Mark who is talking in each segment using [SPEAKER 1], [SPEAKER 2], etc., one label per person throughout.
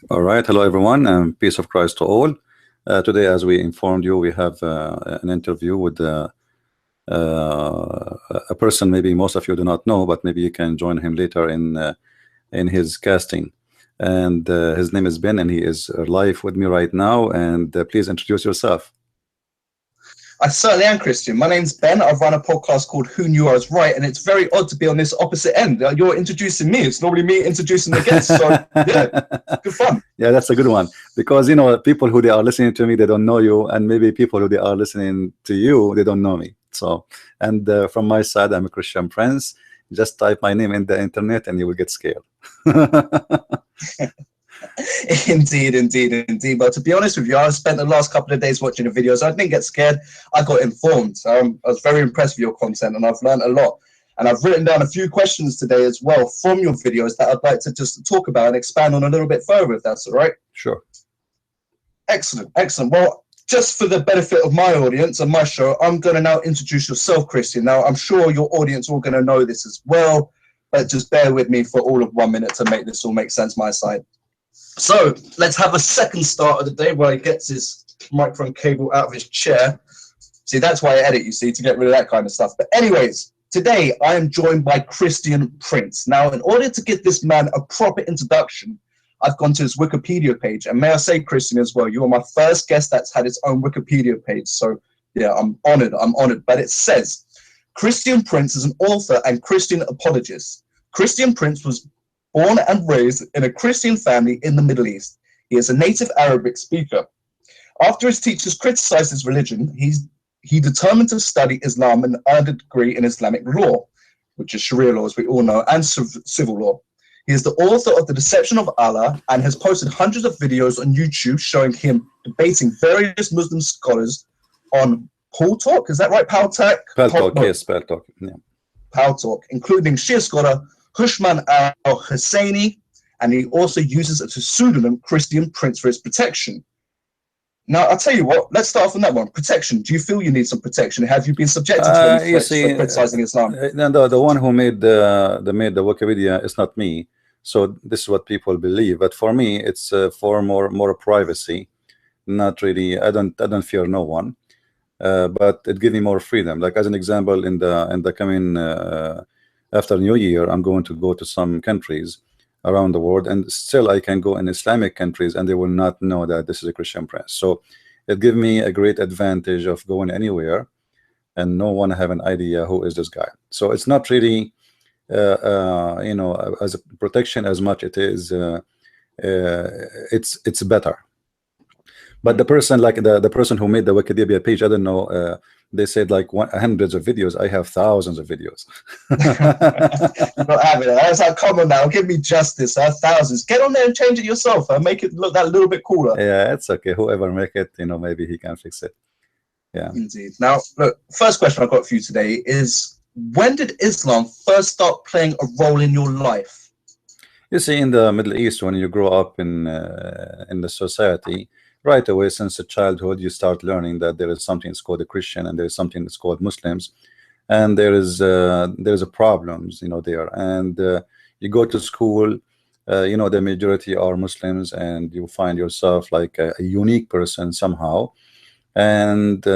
[SPEAKER 1] All right, hello everyone, and peace of Christ to all. Today, as we informed you, we have an interview with a person maybe most of you do not know, but maybe you can join him later in his casting. And his name is Ben, and he is live with me right now. And please introduce yourself.
[SPEAKER 2] I certainly am, Christian. My name's Ben. I run a podcast called Who Knew I Was Right, and it's very odd to be on this opposite end. You're introducing me. It's normally me introducing the guests. So, yeah, good fun.
[SPEAKER 1] Yeah, that's a good one. Because, you know, people who they are listening to me, they don't know you. And maybe people who they are listening to you, they don't know me. So, and from my side, I'm a Christian Prince. Just type my name in the internet and you will get scared.
[SPEAKER 2] Indeed. But to be honest with you, I spent the last couple of days watching the videos. I didn't get scared. I got informed. I was very impressed with your content, and I've learned a lot. And I've written down a few questions today as well from your videos that I'd like to just talk about and expand on a little bit further, if that's all right.
[SPEAKER 1] Sure.
[SPEAKER 2] Excellent. Well, just for the benefit of my audience and my show, I'm going to now introduce yourself, Christian. Now, I'm sure your audience are all going to know this as well, but just bear with me for all of 1 minute to make this all make sense my side. So let's have a second start of the day where he gets his microphone cable out of his chair. See, that's why I edit, you see, to get rid of that kind of stuff. But anyways, today I am joined by Christian Prince. Now, in order to give this man a proper introduction, I've gone to his Wikipedia page. And may I say, Christian, as well, you are my first guest that's had his own Wikipedia page. So, yeah, I'm honored. But it says, Christian Prince is an author and Christian apologist. Christian Prince was born and raised in a Christian family in the Middle East. He is a native Arabic speaker. After his teachers criticized his religion, he determined to study Islam and earned a degree in Islamic law, which is Sharia law, as we all know, and civil law. He is the author of The Deception of Allah and has posted hundreds of videos on YouTube showing him debating various Muslim scholars on Paul Talk. Is that right? Paul Talk?
[SPEAKER 1] Yes, Paul Talk. Yeah.
[SPEAKER 2] Paul Talk, including Shia scholar Hushman al-Husseini, and he also uses a pseudonym Christian Prince for his protection. Now, I'll tell you what, let's start off on that one. Protection. Do you feel you need some protection? Have you been subjected to any threats for criticizing Islam?
[SPEAKER 1] The one who made the Wikipedia is not me. So this is what people believe. But for me, it's for more privacy. Not really. I don't fear no one. But it gives me more freedom. Like as an example, in the coming after New Year, I'm going to go to some countries around the world, and still I can go in Islamic countries and they will not know that this is a Christian Prince. So it gives me a great advantage of going anywhere and no one have an idea who is this guy. So it's not really you know, as a protection as much it is it's better. But the person, like the person who made the Wikipedia page, I don't know, they said like hundreds of videos. I have thousands of videos.
[SPEAKER 2] Not having it. That's how common now. Give me justice. Thousands. Get on there and change it yourself and make it look that little bit cooler.
[SPEAKER 1] Yeah, it's okay. Whoever make it, you know, maybe he can fix it. Yeah.
[SPEAKER 2] Indeed. Now, look, first question I've got for you today is, when did Islam first start playing a role in your life?
[SPEAKER 1] You see, in the Middle East, when you grow up in the society, right away, since childhood, you start learning that there is something that's called a Christian and there is something that's called Muslims, and there is problems, you know, there. And you go to school, you know, the majority are Muslims, and you find yourself like a unique person somehow, and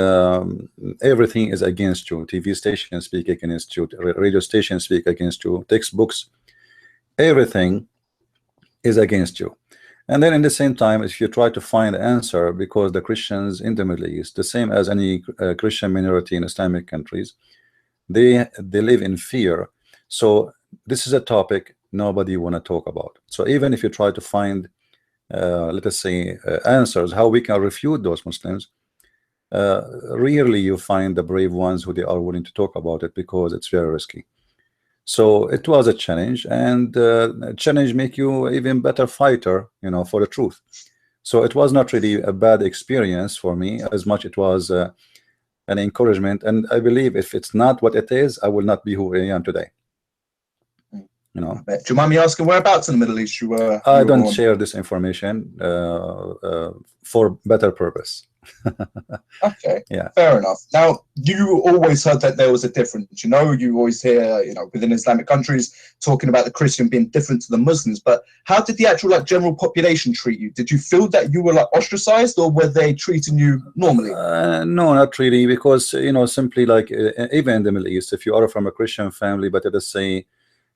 [SPEAKER 1] everything is against you. TV stations speak against you, radio stations speak against you, textbooks, everything is against you. And then in the same time, if you try to find the answer, because the Christians in the Middle East, the same as any Christian minority in Islamic countries, they live in fear. So this is a topic nobody want to talk about. So even if you try to find, let us say, answers, how we can refute those Muslims, rarely you find the brave ones who they are willing to talk about it, because it's very risky. So it was a challenge, and challenge make you even better fighter, you know, for the truth. So it was not really a bad experience for me, as much it was an encouragement. And I believe if it's not what it is, I will not be who I am today. you know.
[SPEAKER 2] Do you mind me asking whereabouts in the Middle East you were?
[SPEAKER 1] I don't share this information for better purpose.
[SPEAKER 2] Okay,
[SPEAKER 1] yeah,
[SPEAKER 2] fair enough. Now, you always heard that there was a difference. You always hear, within Islamic countries talking about the Christian being different to the Muslims. But how did the actual general population treat you? Did you feel that you were ostracized, or were they treating you normally?
[SPEAKER 1] No, not really, because simply like even in the Middle East, if you are from a Christian family, but let us say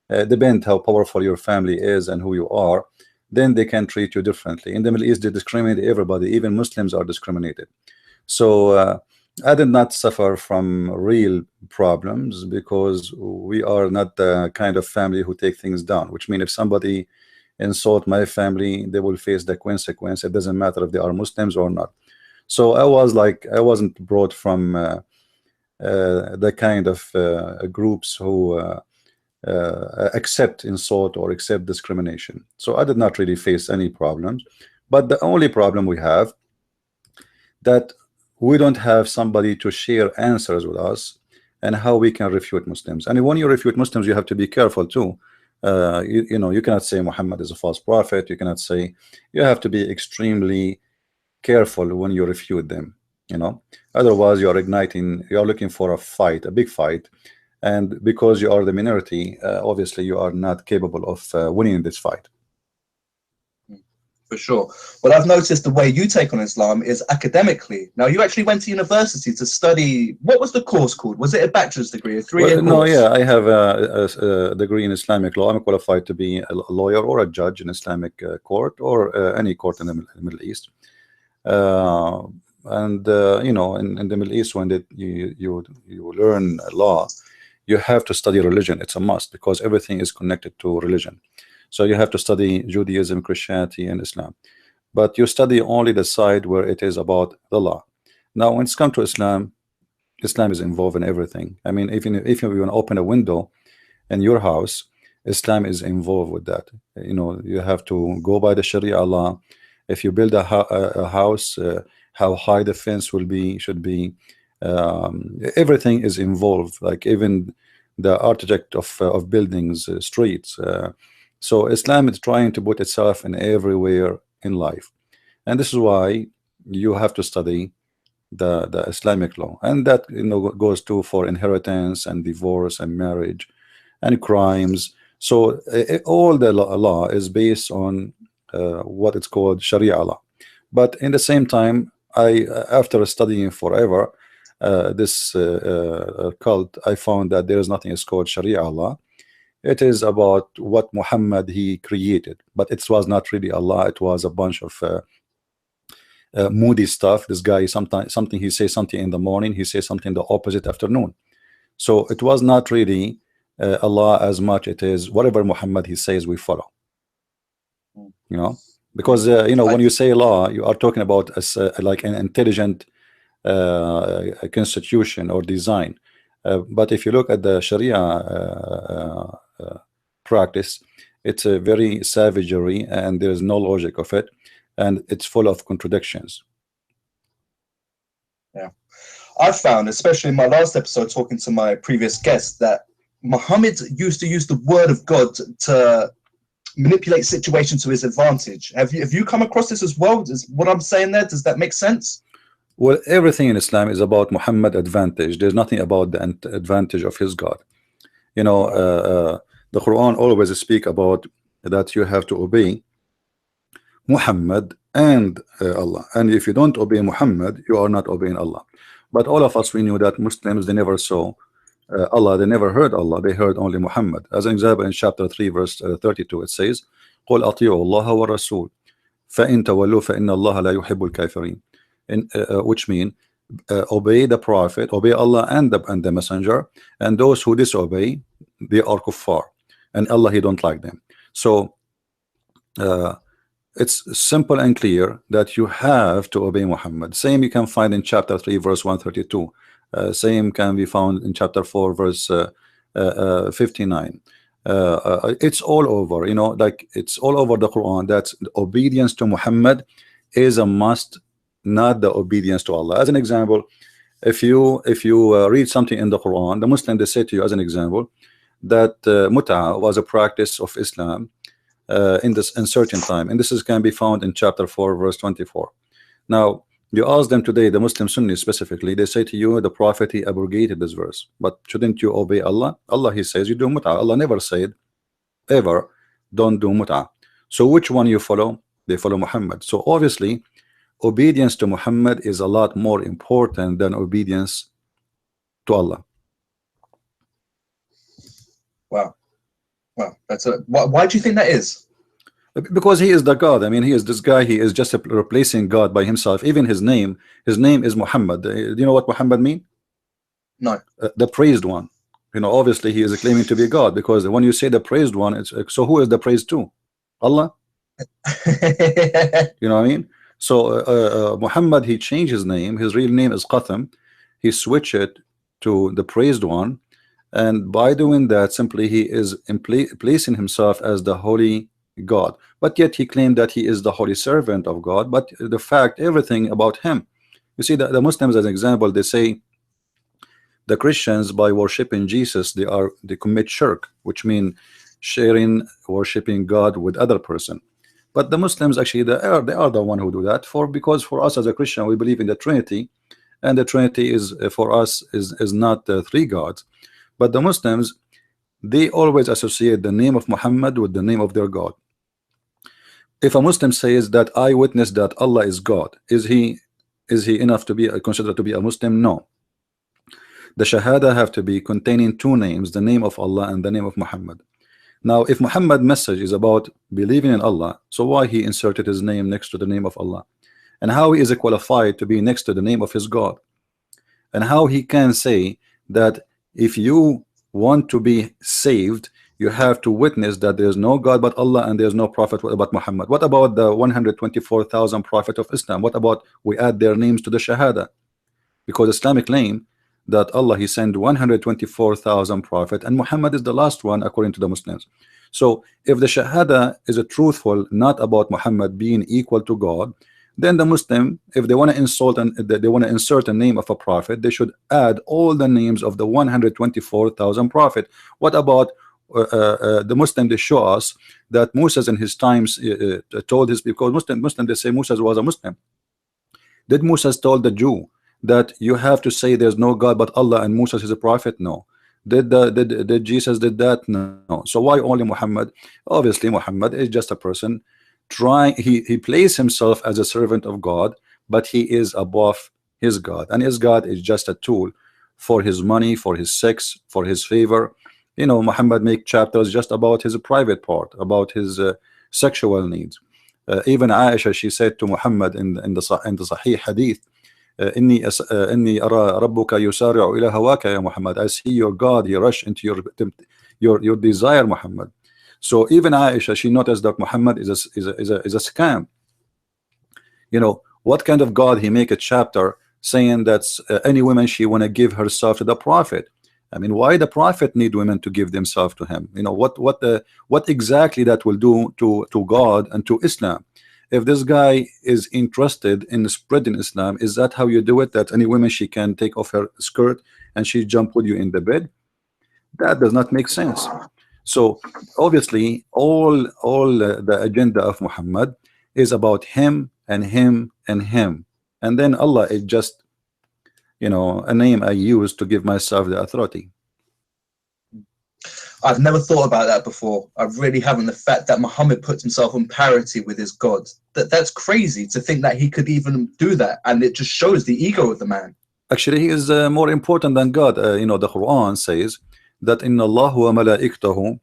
[SPEAKER 1] depend how powerful your family is and who you are, then they can treat you differently. In the Middle East, they discriminate everybody, even Muslims are discriminated. So I did not suffer from real problems because we are not the kind of family who take things down, which means if somebody insult my family, they will face the consequence. It doesn't matter if they are Muslims or not. So I wasn't brought from the kind of groups who accept insult or accept discrimination. So I did not really face any problems. But the only problem we have, that we don't have somebody to share answers with us and how we can refute Muslims. And when you refute Muslims, you have to be careful too. You cannot say Muhammad is a false prophet. You cannot say, you have to be extremely careful when you refute them. Otherwise you are looking for a fight, a big fight. And because you are the minority, obviously you are not capable of winning this fight.
[SPEAKER 2] For sure. Well, I've noticed the way you take on Islam is academically. Now, you actually went to university to study. What was the course called? Was it a bachelor's degree, a 3-year course?
[SPEAKER 1] No, yeah, I have a degree in Islamic law. I'm qualified to be a lawyer or a judge in Islamic court or any court in the Middle East. In the Middle East, when you learn law, you have to study religion. It's a must because everything is connected to religion. So you have to study Judaism, Christianity, and Islam. But you study only the side where it is about the law. Now, when it's come to Islam, Islam is involved in everything. I mean, if you want to open a window in your house, Islam is involved with that. You have to go by the Sharia law. If you build a house, how high the fence should be. Everything is involved, like even the architect of buildings, streets. So Islam is trying to put itself in everywhere in life, and this is why you have to study the Islamic law, and that goes to for inheritance and divorce and marriage and crimes. So all the law is based on what it's called Sharia law. But in the same time, after studying forever this cult, I found that there is nothing is called Sharia law. It is about what Muhammad he created, but it was not really Allah. It was a bunch of moody stuff. This guy something he says something in the morning, he says something the opposite afternoon. So it was not really Allah as much. It is whatever Muhammad he says we follow. Because when you say law, you are talking about like an intelligent constitution or design. But if you look at the Sharia practice, it's a very savagery, and there is no logic of it, and it's full of contradictions.
[SPEAKER 2] Yeah, I found, especially in my last episode talking to my previous guest, that Muhammad used to use the word of God to manipulate situations to his advantage. Have you come across this as well? Is what I'm saying there, does that make sense?
[SPEAKER 1] Well, everything in Islam is about Muhammad advantage. There's nothing about the advantage of his God. The Quran always speak about that you have to obey Muhammad and Allah. And if you don't obey Muhammad, you are not obeying Allah. But all of us, we knew that Muslims, they never saw Allah, they never heard Allah, they heard only Muhammad. As an example, in chapter 3 verse 32, it says, قُلْ أَطِيعُوا اللَّهَ وَالرَّسُولَ فَإِن تَوَلُّوا فَإِنَّ اللَّهَ لَا يُحِبُّ الْكَافِرِينَ. Which mean obey the prophet, obey Allah and the messenger, and those who disobey, they are kuffar, and Allah he don't like them. So it's simple and clear that you have to obey Muhammad. Same you can find in chapter 3 verse 132. Same can be found in chapter 4 verse 59. It's all over, like it's all over the Quran that obedience to Muhammad is a must, not the obedience to Allah. As an example, if you read something in the Quran, the Muslim, they say to you, as an example, that mut'a was a practice of Islam in this uncertain time, and this can be found in chapter 4 verse 24. Now you ask them today, the Muslim Sunnis specifically, they say to you the Prophet he abrogated this verse, but shouldn't you obey Allah? Allah he says you do mut'a. Allah never said ever don't do mut'a. So which one you follow? They follow Muhammad. So obviously obedience to Muhammad is a lot more important than obedience to Allah.
[SPEAKER 2] Wow. That's a why do you think that is?
[SPEAKER 1] Because he is the God. I mean, he is this guy, he is just replacing God by himself. Even his name is Muhammad. Do you know what Muhammad mean?
[SPEAKER 2] No.
[SPEAKER 1] The praised one. You know, obviously he is claiming to be God, because when you say the praised one, it's so who is the praised to? Allah. You know what I mean? So Muhammad, he changed his name. His real name is Qatham. He switched it to the praised one, and by doing that, simply he is placing himself as the holy God. But yet he claimed that he is the holy servant of God. But the fact, everything about him, you see, the Muslims, as an example, they say the Christians, by worshiping Jesus, they commit shirk, which means sharing worshiping God with other person. But the Muslims actually they are the one who do that, because for us as a Christian we believe in the Trinity, and the Trinity is for us is not three gods. But the Muslims, they always associate the name of Muhammad with the name of their God. If a Muslim says that I witness that Allah is God, is he enough to be considered to be a Muslim? No. The Shahada have to be containing two names, the name of Allah and the name of Muhammad. Now if Muhammad's message is about believing in Allah, so why he inserted his name next to the name of Allah? And how he is qualified to be next to the name of his God? And how he can say that if you want to be saved, you have to witness that there is no God but Allah and there is no prophet but Muhammad? What about the 124,000 prophet of Islam? What about we add their names to the Shahada? Because Islamic claim that Allah he sent 124,000 prophet and Muhammad is the last one according to the Muslims. So if the Shahada is a truthful, not about Muhammad being equal to God, then the Muslim, if they want to insult and they want to insert a name of a prophet, they should add all the names of the 124,000 prophet. What about the Muslim? They show us that Moses in his times told his people, Muslim they say Moses was a Muslim. Did Moses told the Jew that you have to say there's no God but Allah and Moses is a prophet? No. Did Jesus did that? No. So why only Muhammad? Obviously Muhammad is just a person trying, he plays himself as a servant of God, but he is above his God, and his God is just a tool for his money, for his sex, for his favor. You know, Muhammad make chapters just about his private part, about his sexual needs. Even Aisha, she said to Muhammad in the Sahih hadith, inni ara rabbuka yusari'u ila hawaka ya Muhammad, I see your God, he rush into your desire, Muhammad. So even Aisha, she noticed that Muhammad is a scam. You know, what kind of God? He make a chapter saying that any woman she want to give herself to the prophet. I mean, why the prophet need women to give themselves to him? You know, what exactly that will do to God and to Islam? If this guy is interested in spreading Islam, is that how you do it? That any woman she can take off her skirt and she jump with you in the bed? That does not make sense. So obviously all the agenda of Muhammad is about him and him and him, and then Allah is just, you know, a name I use to give myself the authority.
[SPEAKER 2] I've never thought about that before. I really haven't. The fact that Muhammad puts himself on parity with his God, that's crazy to think that he could even do that, and it just shows the ego of the man.
[SPEAKER 1] Actually, he is more important than God. You know, the Quran says that inna Allah wa malaikatahu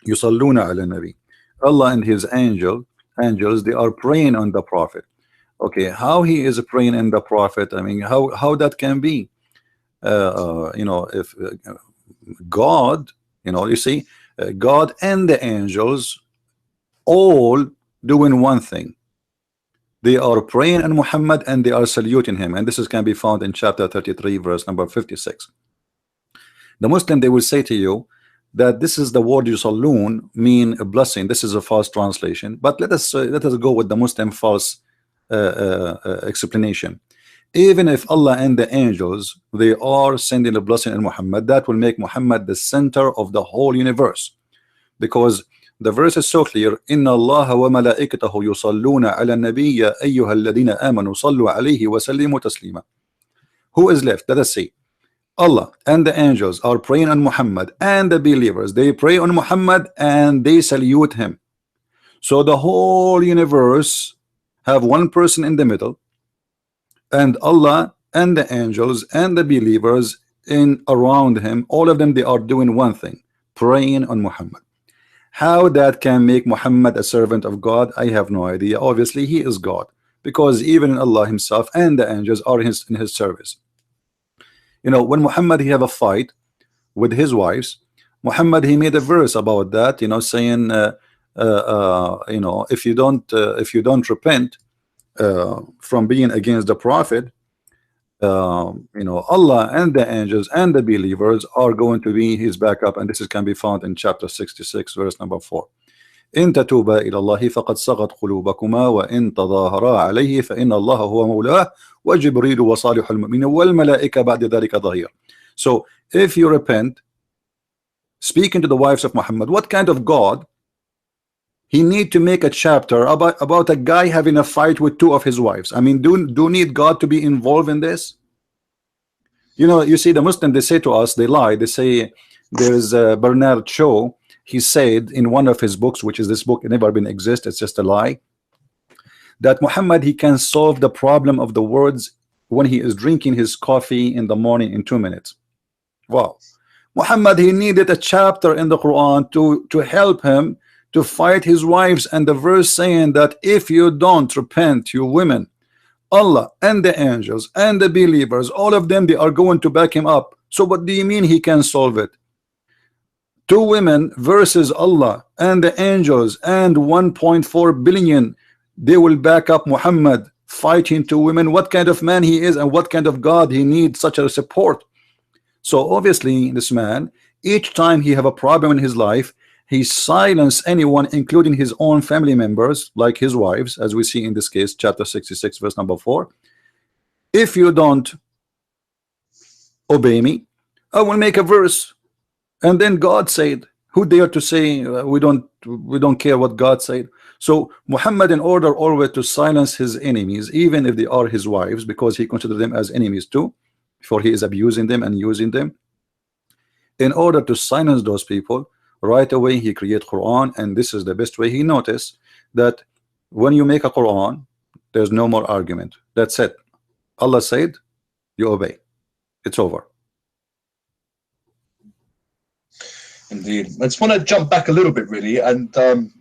[SPEAKER 1] yusalluna ala nabi. Allah and his angels, they are praying on the prophet. Okay, how he is praying in the prophet? I mean, how that can be? You know, if God, you know, you see, God and the angels all doing one thing. They are praying on Muhammad and they are saluting him, and this can be found in chapter 33 verse number 56. The Muslim, they will say to you that this is the word yusallun mean a blessing. This is a false translation, but let us go with the Muslim false explanation. even if Allah and the angels they are sending a blessing in Muhammad, that will make Muhammad the center of the whole universe, because the verse is so clear. Inna Allah wa malaikatahu yusalluna ala nabiyya ayyuha alladhina amanu sallu alayhi wa sallimu taslima. Who is left? Let us see. Allah and the angels are praying on Muhammad, and the believers they pray on Muhammad and they salute him. So the whole universe have one person in the middle, and Allah and the angels and the believers in around him, all of them they are doing one thing, praying on Muhammad. How that can make Muhammad a servant of God, I have no idea. Obviously he is God, because even Allah himself and the angels are in his service. You know, when Muhammad he have a fight with his wives, Muhammad he made a verse about that, you know, saying you know, if you don't repent from being against the prophet, you know, Allah and the angels and the believers are going to be his backup, and this can be found in chapter 66 verse number 4. إن تتوبا إلى الله فقد صغت قلوبكما وإن تظاهرا عليه فإن الله هو مولاه وجبريل وصالح المؤمنين والملائكة بعد ذلك ظهير. So if you repent, speaking to the wives of Muhammad, what kind of God he need to make a chapter about a guy having a fight with two of his wives? I mean, do need God to be involved in this? You know, you see the Muslim, they say to us, they lie, they say there's Bernard Shaw, he said in one of his books, which is this book never been exist, it's just a lie, that Muhammad he can solve the problem of the words when he is drinking his coffee in the morning in 2 minutes. Wow. Muhammad he needed a chapter in the Quran to help him to fight his wives, and the verse saying that if you don't repent, you women, Allah and the angels and the believers, all of them they are going to back him up. So what do you mean he can solve it? Two women versus Allah and the angels and 1.4 billion, they will back up Muhammad fighting two women. What kind of man he is and what kind of God he needs such a support? So obviously this man, each time he have a problem in his life, he silence anyone, including his own family members, like his wives, as we see in this case, chapter 66 verse number 4. If you don't obey me, I will make a verse. And then God said, who dare to say we don't care what God said? So Muhammad, in order always to silence his enemies, even if they are his wives, because he considers them as enemies too, for he is abusing them and using them, in order to silence those people, right away he create Quran. And this is the best way. He noticed that when you make a Quran, there's no more argument. That's it. Allah said, you obey, it's over.
[SPEAKER 2] Indeed. I just want to jump back a little bit, really, and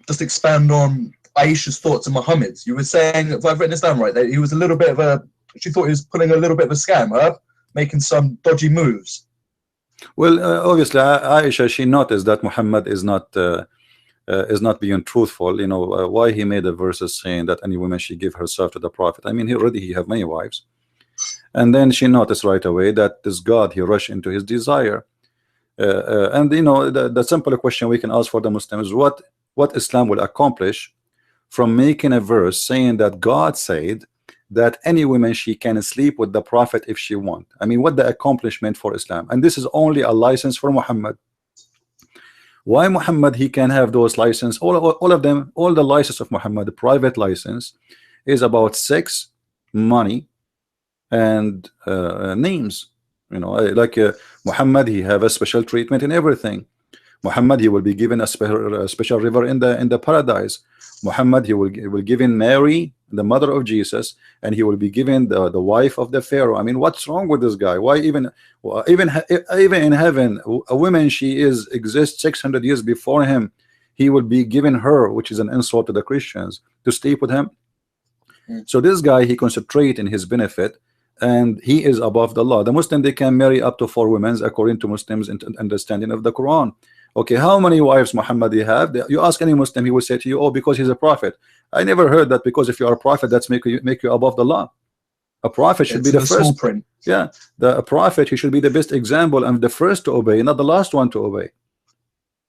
[SPEAKER 2] just expand on Aisha's thoughts on Muhammad. You were saying, if I've written this down right, that he was a little bit of a, she thought he was pulling a little bit of a scam, making some dodgy moves.
[SPEAKER 1] Well, obviously, Aisha, she noticed that Muhammad is not being truthful. You know, why he made the verses saying that any woman she give herself to the prophet. I mean, he have many wives, and then she noticed right away that this God, he rushed into his desire. And you know, the simple question we can ask for the Muslims: what Islam will accomplish from making a verse saying that God said that any woman she can sleep with the prophet if she want? I mean, what the accomplishment for Islam? And this is only a license for Muhammad. Why Muhammad he can have those license? All of them, all the license of Muhammad, the private license, is about sex, money, and names. You know, like Muhammad, he have a special treatment in everything. Muhammad, he will be given a special river in the paradise. Muhammad, he will given Mary, the mother of Jesus, and he will be given the wife of the Pharaoh. I mean, what's wrong with this guy? Why even in heaven, a woman she exists 600 years before him, he will be given her, which is an insult to the Christians, to sleep with him. So this guy, he concentrate in his benefit, and he is above the law. The Muslim, they can marry up to 4 women according to Muslims understanding of the Quran. Okay, how many wives Muhammad you have? You ask any Muslim, he will say to you, oh, because he's a prophet. I never heard that because if you are a prophet, that's make you above the law. A prophet should be the first. Yeah, a prophet, he should be the best example and the first to obey, not the last one to obey.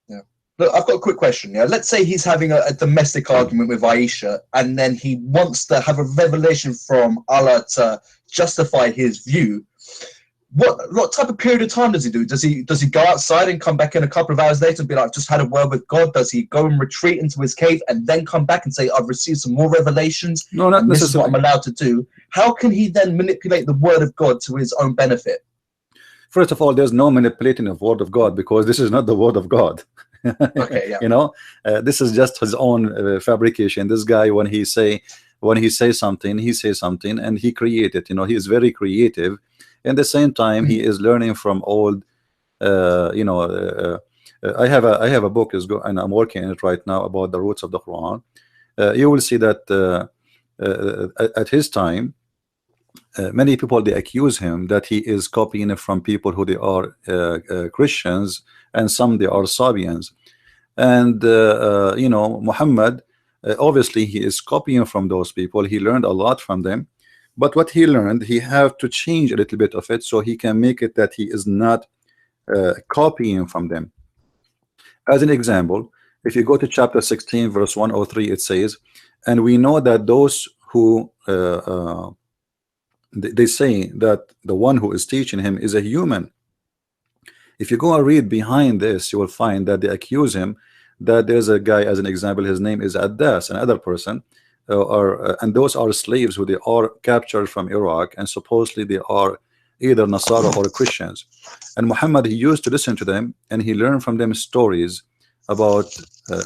[SPEAKER 2] Yeah. Look, I've got a quick question. Yeah, let's say he's having a domestic argument with Aisha, and then he wants to have a revelation from Allah to justify his view. What type of period of time does he do? Does he go outside and come back in a couple of hours later and be like, just had a word with God? Does he go and retreat into his cave and then come back and say, I've received some more revelations?
[SPEAKER 1] No, not
[SPEAKER 2] this is what
[SPEAKER 1] necessarily.
[SPEAKER 2] I'm allowed to do. How can he then manipulate the word of God to his own benefit?
[SPEAKER 1] First of all, there's no manipulating of word of God, because this is not the word of God.
[SPEAKER 2] Okay, yeah.
[SPEAKER 1] You know, this is just his own fabrication. This guy, when he say something, he says something and he create it. You know, he is very creative. At the same time, he is learning from old. You know, I have a book and I'm working on it right now about the roots of the Quran. You will see that at his time, many people, they accuse him that he is copying it from people who they are Christians, and some they are Sabians. And you know, Muhammad, obviously he is copying from those people. He learned a lot from them, but what he learned, he have to change a little bit of it so he can make it that he is not copying from them. As an example, if you go to chapter 16 verse 103, it says, and we know that those who they say that the one who is teaching him is a human. If you go and read behind this, you will find that they accuse him that there's a guy, as an example, his name is Addas, another person, and those are slaves who they are captured from Iraq, and supposedly they are either Nasara or Christians. And Muhammad, he used to listen to them, and he learned from them stories about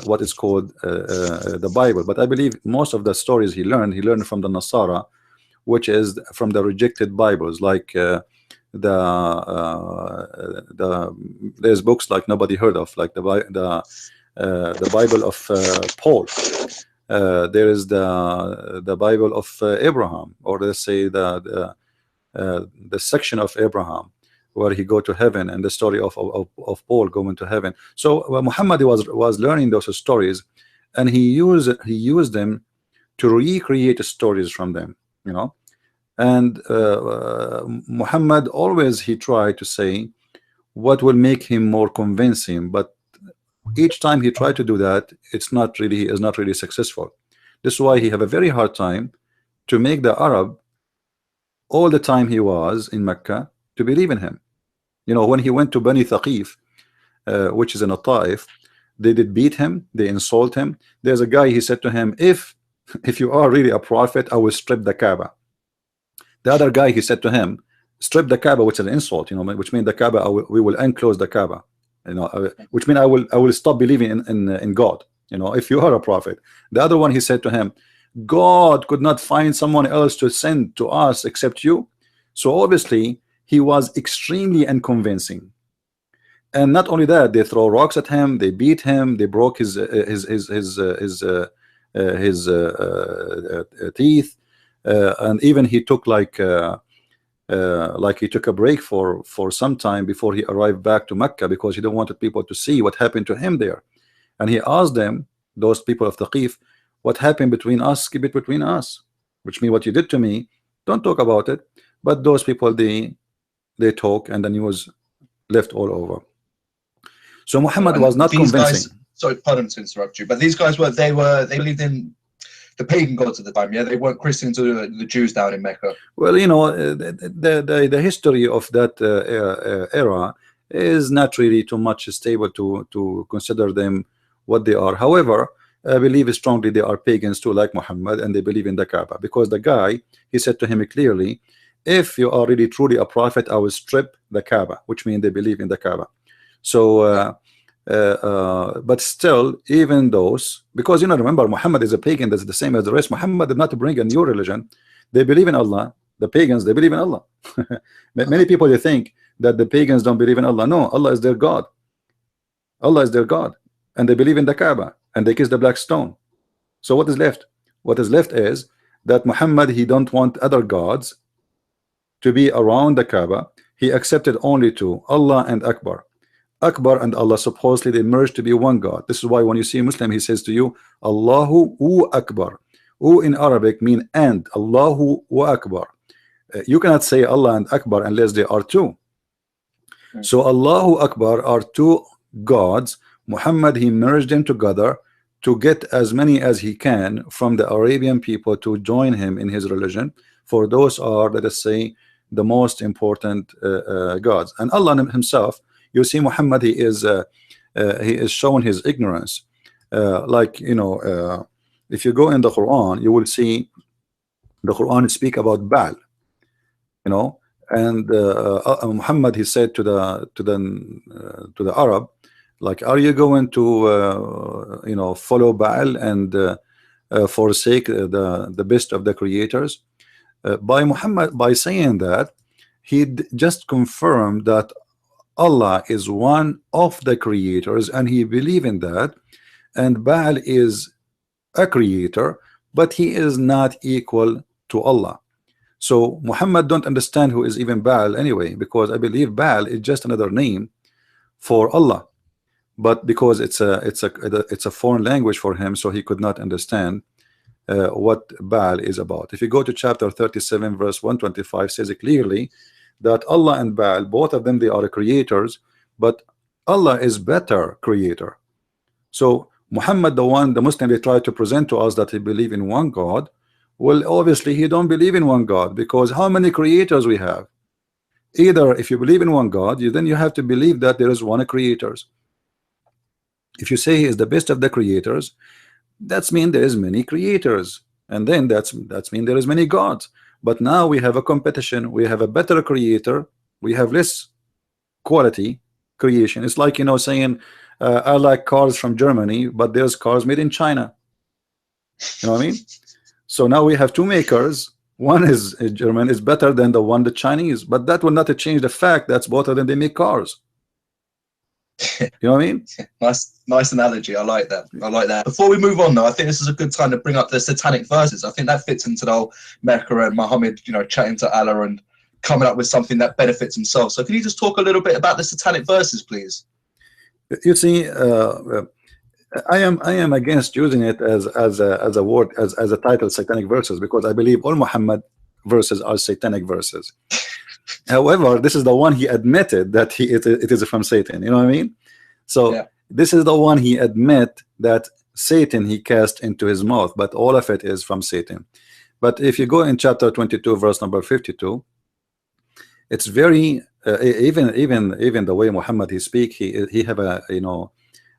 [SPEAKER 1] what is called the Bible. But I believe most of the stories he learned from the Nasara, which is from the rejected Bibles, like there's books like nobody heard of, like the Bible of Paul. There is the Bible of Abraham, or let's say the section of Abraham where he go to heaven, and the story of Paul going to heaven. So Muhammad was learning those stories, and he used them to recreate stories from them, you know. And Muhammad always, he tried to say what will make him more convincing, but each time he tried to do that, he is not really successful. This is why he have a very hard time to make the Arab, all the time he was in Mecca, to believe in him. You know, when he went to Bani Thaqif, which is in a Taif, they did beat him, they insult him. There's a guy, he said to him, if you are really a prophet, I will strip the Kaaba. The other guy, he said to him, strip the Kaaba, which is an insult, you know, which means the Kaaba, we will enclose the Kaaba, you know, which means I will stop believing in God, you know, if you are a prophet. The other one, he said to him, God could not find someone else to send to us except you. So obviously he was extremely unconvincing. And not only that, they throw rocks at him, they beat him, they broke his teeth, and even he took like he took a break for some time before he arrived back to Mecca, because he didn't want people to see what happened to him there. And he asked them, those people of Thaqif, what happened between us, keep it between us, which means what you did to me, don't talk about it. But those people, they talk, and the news left all over. So Muhammad was not convincing.
[SPEAKER 2] Sorry, pardon to interrupt you, but these guys they believed in the pagan gods at the time. Yeah, they weren't Christians or the Jews down in Mecca.
[SPEAKER 1] Well, you know, the history of that era is not really too much stable to consider them what they are. However, I believe strongly they are pagans too, like Muhammad, and they believe in the Kaaba, because the guy, he said to him clearly, if you are really truly a prophet, I will strip the Kaaba, which means they believe in the Kaaba. So but still, even those, because, you know, remember, Muhammad is a pagan, that's the same as the rest. Muhammad did not bring a new religion. They believe in Allah. The pagans, they believe in Allah. Many people, they think that the pagans don't believe in Allah. No, Allah is their God. Allah is their God, and they believe in the Kaaba, and they kiss the black stone. So what is left? What is left is that Muhammad, he don't want other gods to be around the Kaaba. He accepted only two, Allah and Akbar. Akbar and Allah, supposedly they merged to be one God. This is why when you see a Muslim, he says to you, Allahu wa Akbar. U in Arabic mean and, Allahu wa Akbar. You cannot say Allah and Akbar unless they are two. So Allahu Akbar are two gods. Muhammad, he merged them together to get as many as he can from the Arabian people to join him in his religion, for those are, let us say, the most important gods. And Allah himself, you see, Muhammad, he is shown his ignorance. Like, you know, if you go in the Quran, you will see the Quran speak about Baal, you know, and Muhammad, he said to the Arab, like, are you going to you know, follow Baal and forsake the best of the creators? By Muhammad, by saying that, he just confirmed that Allah is one of the creators, and he believe in that, and Baal is a creator, but he is not equal to Allah. So Muhammad don't understand who is even Baal anyway, because I believe Baal is just another name for Allah, but because it's a foreign language for him, so he could not understand what Baal is about. If you go to chapter 37 verse 125, says it clearly that Allah and Baal, both of them, they are creators, but Allah is better creator. So Muhammad, the Muslim, they try to present to us that he believe in one God. Well, obviously he don't believe in one God, because how many creators we have? Either if you believe in one God, then you have to believe that there is one creators. If you say he is the best of the creators, that's mean there is many creators, and then that's mean there is many gods. But now we have a competition. We have a better creator, we have less quality creation. It's like, you know, saying I like cars from Germany, but there's cars made in China. You know what I mean? So now we have two makers. One is German, is better than the Chinese, but that will not change the fact that both of them, they make cars. You know what I mean?
[SPEAKER 2] Nice analogy. I like that. I like that. Before we move on, though, I think this is a good time to bring up the satanic verses. I think that fits into the whole Mecca and Muhammad, you know, chatting to Allah and coming up with something that benefits himself. So can you just talk a little bit about the satanic verses, please?
[SPEAKER 1] You see, I am against using it as a word, as a title, satanic verses, because I believe all Muhammad verses are satanic verses. However, this is the one he admitted that it is from Satan. You know what I mean? So yeah, this is the one he admit that Satan he cast into his mouth, but all of it is from Satan. But if you go in chapter 22 verse number 52, it's very even the way Muhammad he speak, he have a, you know,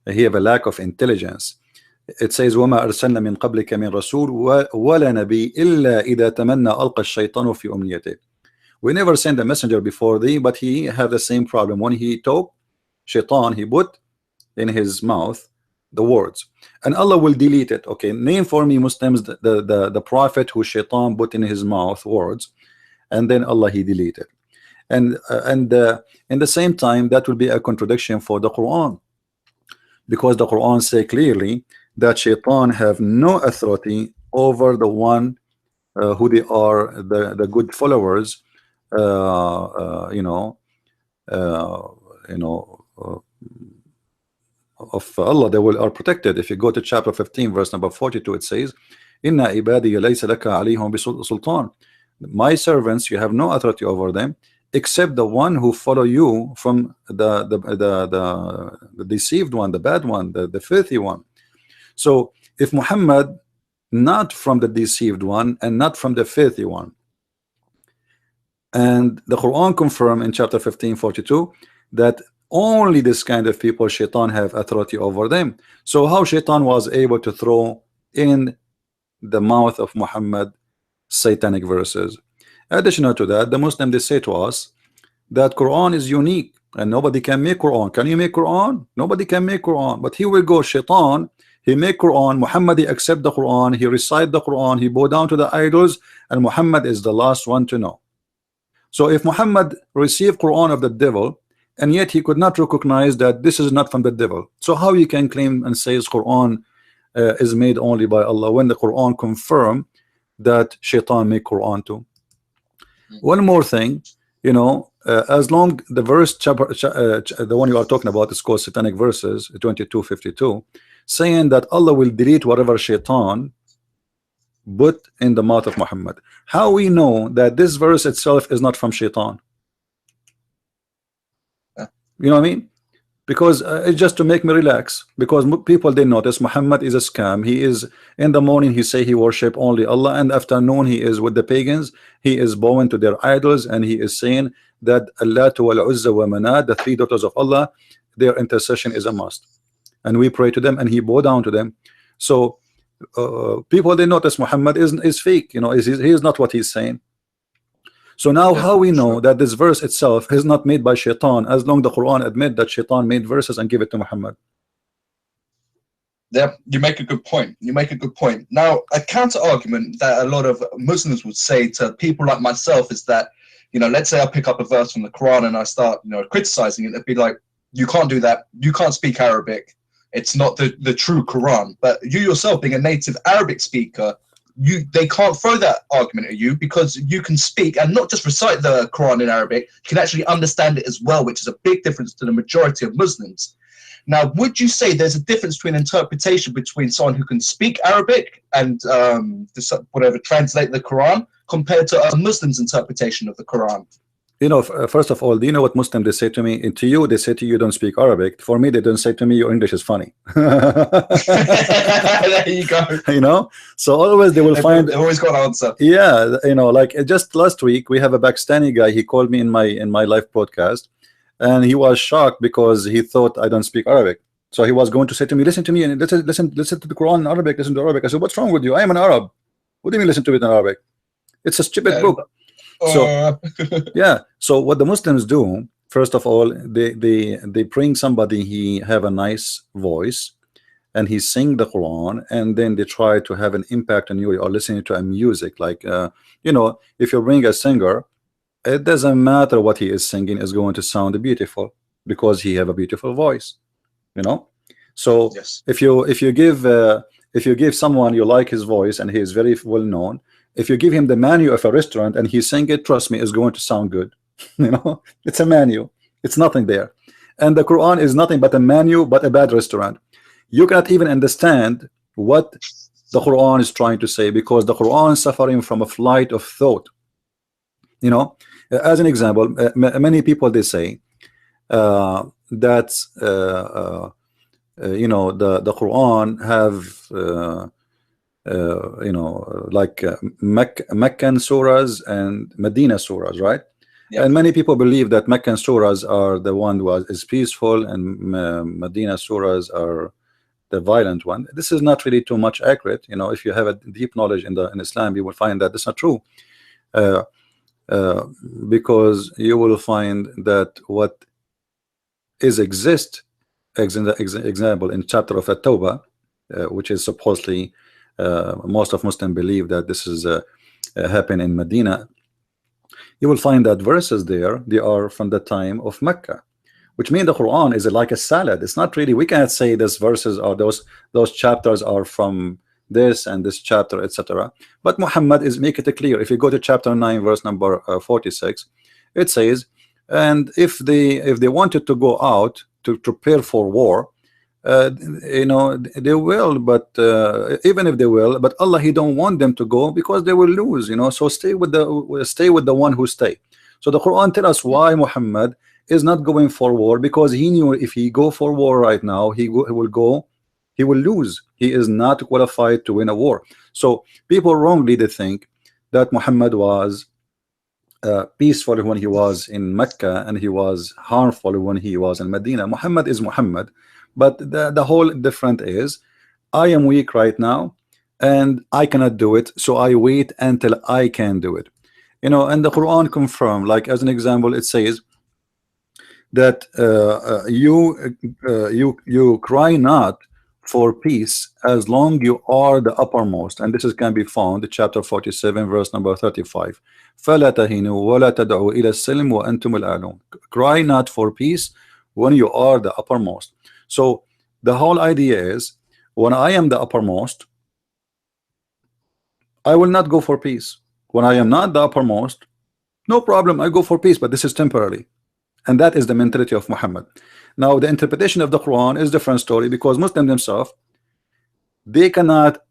[SPEAKER 1] he have a lack of intelligence. It says وَمَا أَرْسَلْنَا مِنْ قَبْلِكَ مِنْ رَسُولٍ وَلَا نَبِيٍّ إِلَّا إِذَا تَمَنَّى أَلْقَى الشَّيْطَانُ فِي أُمْنِيَّتِهِ. We never sent a messenger before thee, but he had the same problem. When he talked, Shaitan, he put in his mouth the words, and Allah will delete it. Okay, name for me, Muslims, the prophet who Shaitan put in his mouth words, and then Allah he deleted. And in the same time, that will be a contradiction for the Quran, because the Quran say clearly that Shaitan have no authority over the one who they are the good followers. You know, of Allah, they are protected. If you go to chapter 15 verse number 42, it says, Inna ibadiya laysa laka alayhim bisultan. My servants, you have no authority over them except the one who follow you from the deceived one, the bad one, the filthy one. So if Muhammad not from the deceived one and not from the filthy one, and the Quran confirm in chapter 15:42 that only this kind of people Shaitan have authority over them. So how Shaitan was able to throw in the mouth of Muhammad satanic verses? Additional to that, the Muslim, they say to us that Quran is unique and nobody can make Quran. Can you make Quran? Nobody can make Quran. But here we go, Shaitan, he make Quran, Muhammad he accept the Quran, he recite the Quran, he bow down to the idols, and Muhammad is the last one to know. So if Muhammad received Quran of the devil, and yet he could not recognize that this is not from the devil, so how you can claim and say Quran is made only by Allah, when the Quran confirm that Shaitan make Quran too? One more thing, you know, as long the verse the one you are talking about is called satanic verses 22:52, saying that Allah will delete whatever Shaitan put in the mouth of Muhammad. How we know that this verse itself is not from Shaitan? You know what I mean? because it's just to make me relax, because people, they notice Muhammad is a scam. He is, in the morning he say he worship only Allah, and afternoon he is with the pagans, he is bowing to their idols, and he is saying that Allah wal Uzza wa Manat, the three daughters of Allah, their intercession is a must, and we pray to them and he bow down to them. So people, they notice Muhammad is fake, he is not what he's saying. So now how we know that this verse itself is not made by shaitan, as long the Quran admit that shaitan made verses and give it to Muhammad?
[SPEAKER 2] Yeah, you make a good point. You make a good point. Now, a counter argument that a lot of Muslims would say to people like myself is that, let's say I pick up a verse from the Quran and I start, criticizing it. It'd be like, you can't do that. You can't speak Arabic. It's not the true Quran. But you yourself, being a native Arabic speaker, they can't throw that argument at you, because you can speak and not just recite the Quran in Arabic, you can actually understand it as well, which is a big difference to the majority of Muslims. Now, would you say there's a difference between interpretation between someone who can speak Arabic and translate the Quran compared to a Muslim's interpretation of the Quran?
[SPEAKER 1] First of all, do you know what Muslims they say to me? And to you, they say to you, don't speak Arabic. For me, they don't say to me, your English is funny.
[SPEAKER 2] There you go.
[SPEAKER 1] So always they will find.
[SPEAKER 2] They've always got an answer.
[SPEAKER 1] Yeah, like just last week, we have a Pakistani guy. He called me in my live podcast, and he was shocked because he thought I don't speak Arabic. So he was going to say to me, listen to me and listen to the Quran in Arabic. Listen to Arabic. I said, what's wrong with you? I am an Arab. What do you mean listen to it in Arabic? It's a stupid book. So yeah, so what the Muslims do, first of all, they bring somebody, he have a nice voice and he sing the Quran, and then they try to have an impact on you, or listening to a music like if you bring a singer, it doesn't matter what he is singing is going to sound beautiful because he have a beautiful voice, so
[SPEAKER 2] yes.
[SPEAKER 1] if you give someone you like his voice and he is very well known, if you give him the menu of a restaurant and he sing it, trust me, it's going to sound good. It's a menu, it's nothing there. And the Quran is nothing but a menu, but a bad restaurant. You cannot even understand what the Quran is trying to say, because the Quran is suffering from a flight of thought. As an example, many people, they say that the Quran have like Meccan surahs and Medina surahs, right? Yeah. And many people believe that Meccan surahs are the one who is peaceful, and Medina surahs are the violent one. This is not really too much accurate. If you have a deep knowledge in Islam, you will find that that's not true, because you will find that what is example in chapter of At-Tawbah, which is supposedly most of Muslims believe that this is happened in Medina. You will find that verses there, they are from the time of Mecca, which means the Quran is like a salad. It's not really, we cannot say these verses or those chapters are from this and this chapter, etc. But Muhammad is make it clear. If you go to chapter 9 verse number 46, it says, and if they wanted to go out to prepare for war, they will, but even if they will, but Allah, he don't want them to go because they will lose, so stay with the one who stay. So the Quran tell us why Muhammad is not going for war, because he knew if he go for war right now, he will lose. He is not qualified to win a war. So people wrongly, they think that Muhammad was peaceful when he was in Mecca and he was harmful when he was in Medina. Muhammad is Muhammad. But the whole different is, I am weak right now and I cannot do it, so I wait until I can do it. And the Quran confirm, like as an example, it says that you cry not for peace as long you are the uppermost, and this can be found in chapter 47 verse number 35. فَلَا تَهِنُوا وَلَا تَدْعُوا إِلَى السَّلْمِ وَأَنْتُمُ الْأَعْلَوْنَ. Cry not for peace when you are the uppermost. So the whole idea is, when I am the uppermost, I will not go for peace. When I am not the uppermost, no problem, I go for peace, but this is temporary. And that is the mentality of Muhammad. Now the interpretation of the Quran is a different story, because Muslims themselves, they cannot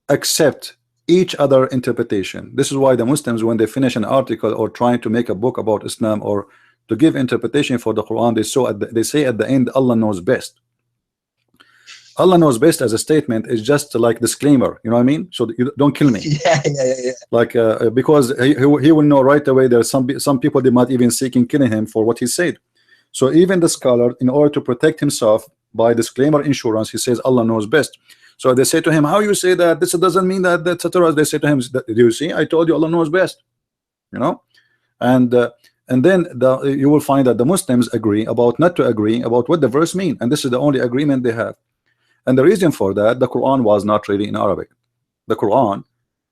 [SPEAKER 1] accept each other interpretation. This is why the Muslims, when they finish an article or trying to make a book about Islam or to give interpretation for the Quran, they say at the end, Allah knows best. Allah knows best as a statement is just like disclaimer, you know what I mean? So you don't kill me.
[SPEAKER 2] Yeah.
[SPEAKER 1] Like because he will know right away. There's some people they might even seeking killing him for what he said. So even the scholar, in order to protect himself by disclaimer insurance, he says Allah knows best. So they say to him, how you say that? This doesn't mean that, etc. They say to him, do you see? I told you Allah knows best. You know, and then you will find that the Muslims agree about not to agree about what the verse mean, and this is the only agreement they have. And the reason for that, the Quran was not really in Arabic. The Quran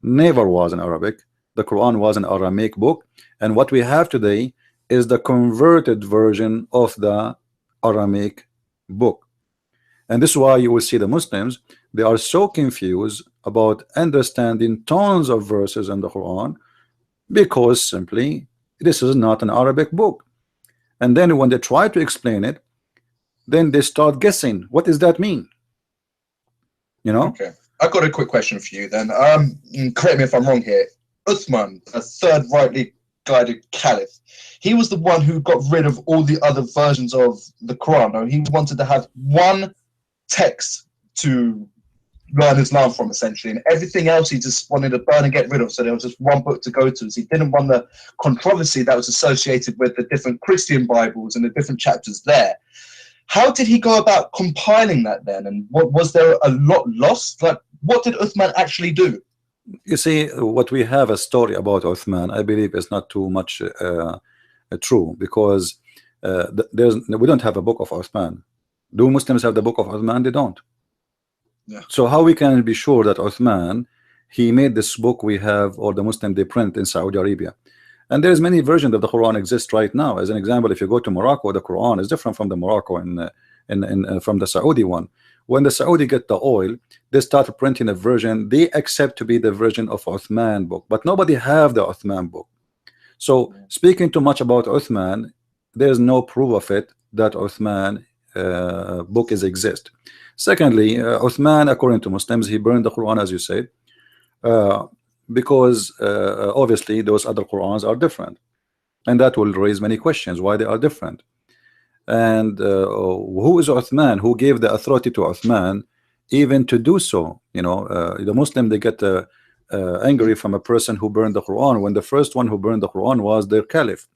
[SPEAKER 1] never was in Arabic. The Quran was an Aramaic book, and what we have today is the converted version of the Aramaic book. And this is why you will see the Muslims, they are so confused about understanding tons of verses in the Quran, because simply this is not an Arabic book. And then when they try to explain it, then they start guessing, what does that mean? You know?
[SPEAKER 2] Okay, I've got a quick question for you then. Correct me if I'm wrong here. Uthman, a third rightly guided caliph, he was the one who got rid of all the other versions of the Quran. Or he wanted to have one text to learn Islam from, essentially, and everything else he just wanted to burn and get rid of. So there was just one book to go to. So he didn't want the controversy that was associated with the different Christian Bibles and the different chapters there. How did he go about compiling that then? And what was there a lot lost? Like, what did Uthman actually do?
[SPEAKER 1] You see, what we have a story about Uthman, I believe, is not too much true, because we don't have a book of Uthman. Do Muslims have the book of Uthman? They don't.
[SPEAKER 2] Yeah.
[SPEAKER 1] So how we can be sure that Uthman, he made this book we have, or the Muslim they print in Saudi Arabia? And there's many versions of the Quran exist right now. As an example, if you go to Morocco, the Quran is different from the Morocco from the Saudi one. When the Saudi get the oil, they start printing a version they accept to be the version of Uthman book, but nobody have the Uthman book. So speaking too much about Uthman, there's no proof of it that Uthman book is exist. Secondly, Uthman, according to Muslims, he burned the Quran, as you said, because obviously those other Qurans are different, and that will raise many questions why they are different. And who is Uthman? Who gave the authority to Uthman even to do so? You know, the Muslim, they get angry from a person who burned the Quran when the first one who burned the Quran was their caliph.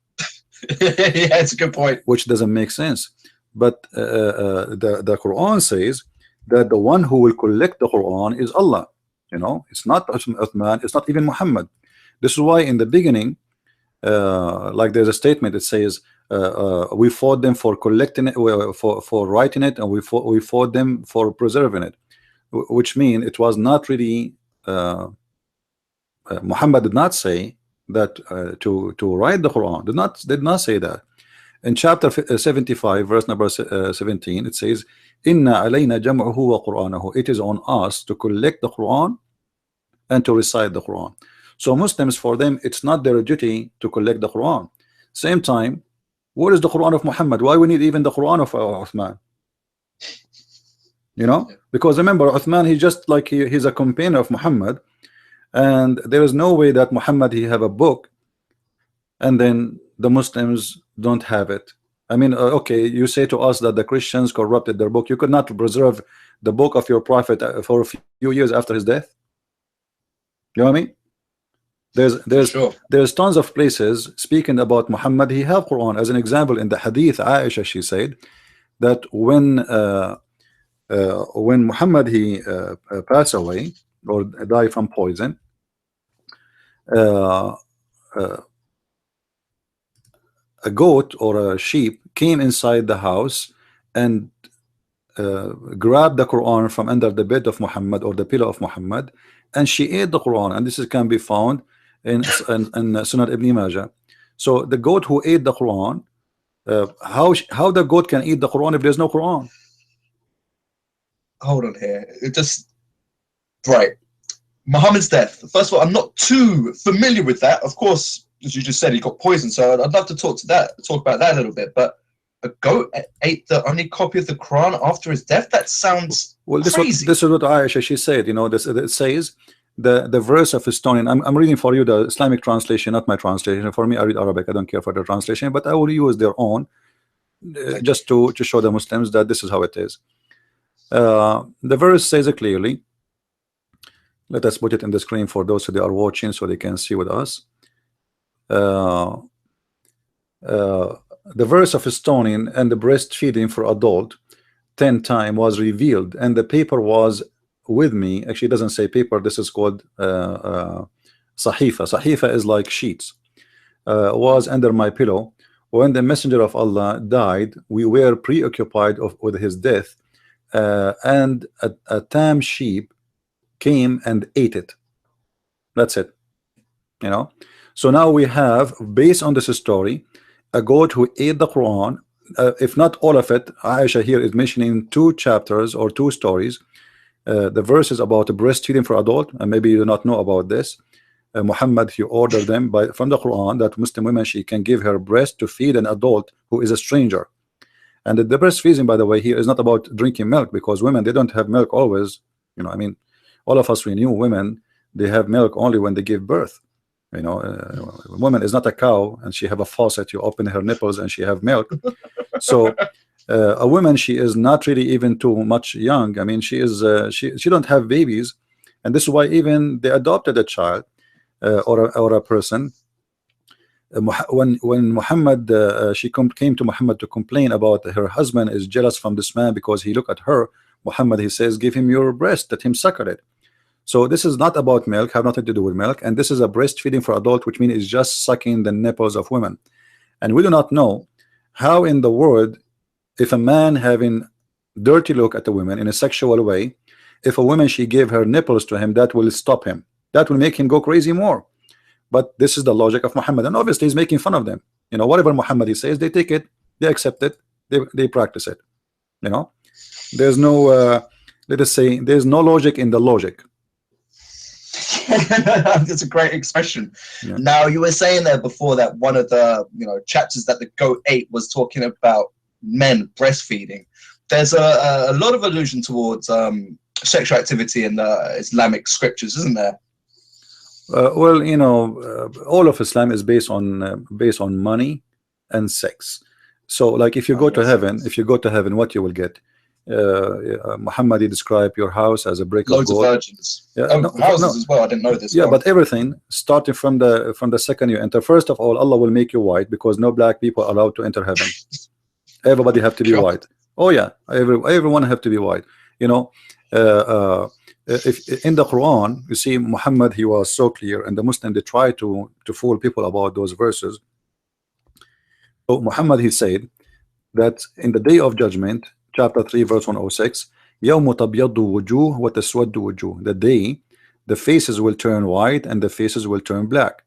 [SPEAKER 2] Yeah, that's a good point.
[SPEAKER 1] Which doesn't make sense. But the Quran says that the one who will collect the Quran is Allah. You know, it's not Uthman, it's not even Muhammad. This is why in the beginning, like there's a statement that says, we fought them for collecting it, for writing it, and we fought them for preserving it, which means it was not really Muhammad did not say that to write the Quran, did not say that. In chapter 75, verse number 17, it says, Inna alayna jam'uhu wa Qur'anahu. It is on us to collect the Quran and to recite the Quran. So Muslims, for them, it's not their duty to collect the Quran. Same time, what is the Quran of Muhammad? Why we need even the Quran of Uthman? You know, because remember, Uthman, he just like he's a companion of Muhammad, and there is no way that Muhammad he have a book, and then the Muslims don't have it. I mean, okay, you say to us that the Christians corrupted their book. You could not preserve the book of your prophet for a few years after his death. You know what I mean? There's tons of places speaking about Muhammad. He have Quran. As an example, in the Hadith, Aisha, she said that when Muhammad he passed away or died from poison, a goat or a sheep came inside the house and grabbed the Quran from under the bed of Muhammad or the pillow of Muhammad, and she ate the Quran. And this can be found in Sunan Ibn Majah. So the goat who ate the Quran, how the goat can eat the Quran if there's no Quran?
[SPEAKER 2] Hold on here. It just right. Muhammad's death. First of all, I'm not too familiar with that. Of course, as you just said, he got poisoned. So I'd love to talk about that a little bit. But a goat ate the only copy of the Quran after his death? That sounds crazy.
[SPEAKER 1] This is what Aisha, she said. You know, it says the verse of stoning. I'm reading for you the Islamic translation, not my translation. For me, I read Arabic. I don't care for the translation, but I will use their own just to show the Muslims that this is how it is. The verse says it clearly. Let us put it in the screen for those who are watching so they can see with us. The verse of stoning and the breastfeeding for adult 10 times was revealed, and the paper was with me. Actually, it doesn't say paper. This is called sahifa. Sahifa is like sheets. Was under my pillow. When the messenger of Allah died, we were preoccupied with his death, and a tam sheep came and ate it. That's it. You know. So now we have, based on this story, a goat who ate the Quran. If not all of it, Aisha here is mentioning 2 chapters or 2 stories. The verse is about breastfeeding for adult, and maybe you do not know about this. Muhammad, he ordered them from the Quran that Muslim women, she can give her breast to feed an adult who is a stranger. And the breastfeeding, by the way, here is not about drinking milk, because women, they don't have milk always. You know, I mean, all of us, we knew women, they have milk only when they give birth. You know, a woman is not a cow and she have a faucet. You open her nipples and she have milk. So a woman, she is not really even too much young. I mean, she is she don't have babies, and this is why even they adopted a child or a person. When Muhammad she came to Muhammad to complain about her husband is jealous from this man because he look at her. Muhammad, he says, give him your breast, let him suckle it. So this is not about milk, have nothing to do with milk, and this is a breastfeeding for adult, which means it's just sucking the nipples of women. And we do not know how in the world, if a man having dirty look at the women in a sexual way, if a woman, she gave her nipples to him, that will stop him. That will make him go crazy more. But this is the logic of Muhammad, and obviously he's making fun of them. You know, whatever Muhammad he says, they take it, they accept it, they practice it. You know, there's no let us say there's no logic in the logic.
[SPEAKER 2] That's a great expression. Yeah. Now, you were saying there before that one of the chapters that the goat ate was talking about men breastfeeding. There's a lot of allusion towards sexual activity in the Islamic scriptures, isn't there?
[SPEAKER 1] Well, you know, all of Islam is based on money and sex. So, like, if you go to heaven, what you will get? Muhammad, he described your house as a brick of gold. Loads of
[SPEAKER 2] virgins. Yeah, houses as well. I didn't know this.
[SPEAKER 1] Yeah, but everything starting from the second you enter. First of all, Allah will make you white, because no black people are allowed to enter heaven. Everybody have to be white. Oh yeah, everyone have to be white. You know, if in the Quran you see Muhammad, he was so clear, and the Muslim, they try to fool people about those verses. So Muhammad, he said that in the day of judgment, chapter 3 verse 106, يوم تبيض وجوه وتسود وجوه, the day the faces will turn white and the faces will turn black.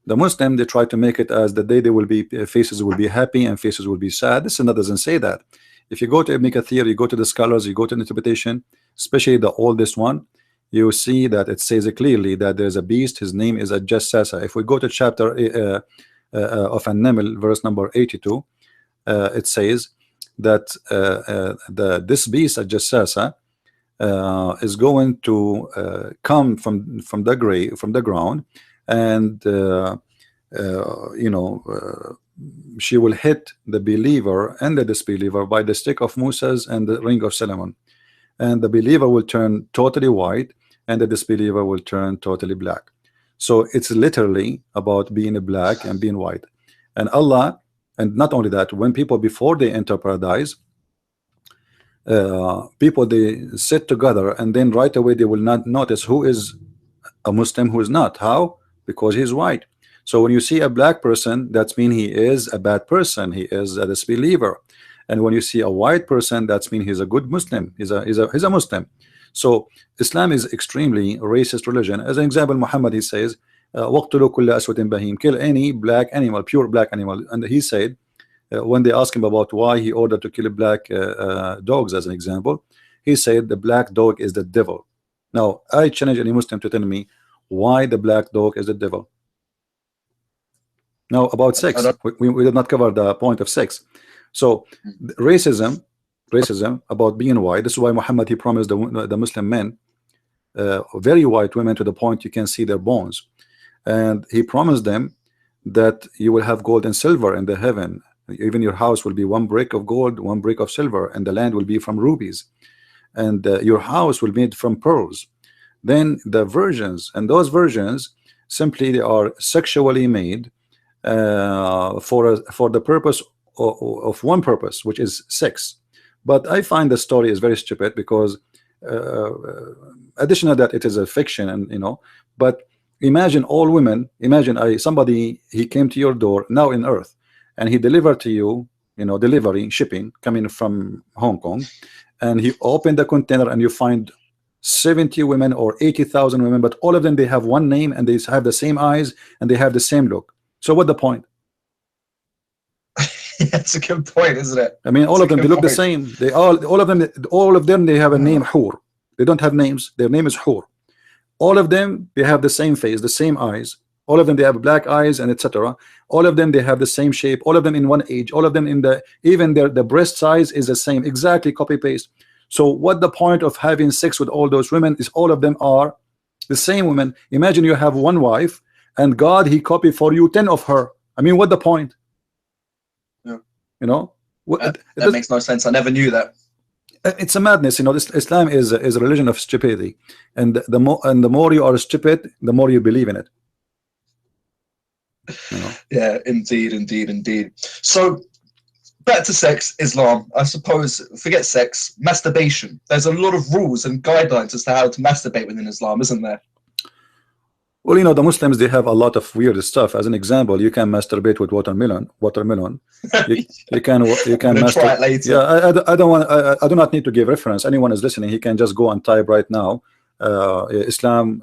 [SPEAKER 1] The Muslim, they try to make it as the day they will be, faces will be happy and faces will be sad. This doesn't say that. If you go to Ibn Kathir, you go to the scholars, you go to the interpretation, especially the oldest one, you see that it says clearly that there's a beast, his name is a Jassasa. If we go to chapter of An-Naml, verse number 82, it says that this beast, a Jassasa, is going to come from the ground, and she will hit the believer and the disbeliever by the stick of Moses and the ring of Solomon, and the believer will turn totally white and the disbeliever will turn totally black. So it's literally about being black and being white. And Allah, and not only that, when people, before they enter paradise, people, they sit together, and then right away they will not notice who is a Muslim, who is not. How? Because he's white. So when you see a black person, that means he is a bad person, he is a disbeliever. And when you see a white person, that means he's a good Muslim, he's a Muslim. So Islam is extremely racist religion. As an example, Muhammad, he says, وَقْتُلُوا كُلَّ أَسْوَدٍ بَهِيمٍ, kill any black animal, pure black animal. And he said, when they asked him about why he ordered to kill black dogs, as an example, he said the black dog is the devil. Now I challenge any Muslim to tell me why the black dog is the devil. Now about sex, we did not cover the point of sex. So racism about being white, this is why Muhammad, he promised the Muslim men very white women to the point you can see their bones. And he promised them that you will have gold and silver in the heaven. Even your house will be 1 brick of gold, 1 brick of silver, and the land will be from rubies, and your house will be made from pearls. Then the virgins, and those virgins simply they are sexually made for the purpose of one purpose, which is sex. But I find the story is very stupid because additional that it is a fiction, and but imagine all women, imagine somebody, he came to your door now in earth, and he delivered to you, delivery, shipping coming from Hong Kong, and he opened the container and you find 70 women or 80,000 women, but all of them they have one name and they have the same eyes and they have the same look. So what the point?
[SPEAKER 2] That's a good point, isn't it?
[SPEAKER 1] I mean, all of them they look the same. They all of them they have a name, Hur. They don't have names. Their name is Hur. All of them they have the same face, the same eyes. All of them they have black eyes and etc. All of them they have the same shape. All of them in one age. All of them in even the breast size is the same, exactly copy paste. So what the point of having sex with all those women is all of them are the same women. Imagine you have one wife and God he copied for you 10 of her. I mean, what the point?
[SPEAKER 2] Yeah.
[SPEAKER 1] That
[SPEAKER 2] makes no sense. I never knew that.
[SPEAKER 1] It's a madness. This Islam is a religion of stupidity, and the more you are stupid, the more you believe in it.
[SPEAKER 2] Yeah, indeed. So back to sex, Islam, I suppose. Forget sex, masturbation. There's a lot of rules and guidelines as to how to masturbate within Islam, isn't there?
[SPEAKER 1] Well, the Muslims they have a lot of weird stuff. As an example, you can masturbate with watermelon. You can masturbate.
[SPEAKER 2] Later.
[SPEAKER 1] Yeah, I don't want. I do not need to give reference. Anyone is listening, he can just go and type right now, Islam,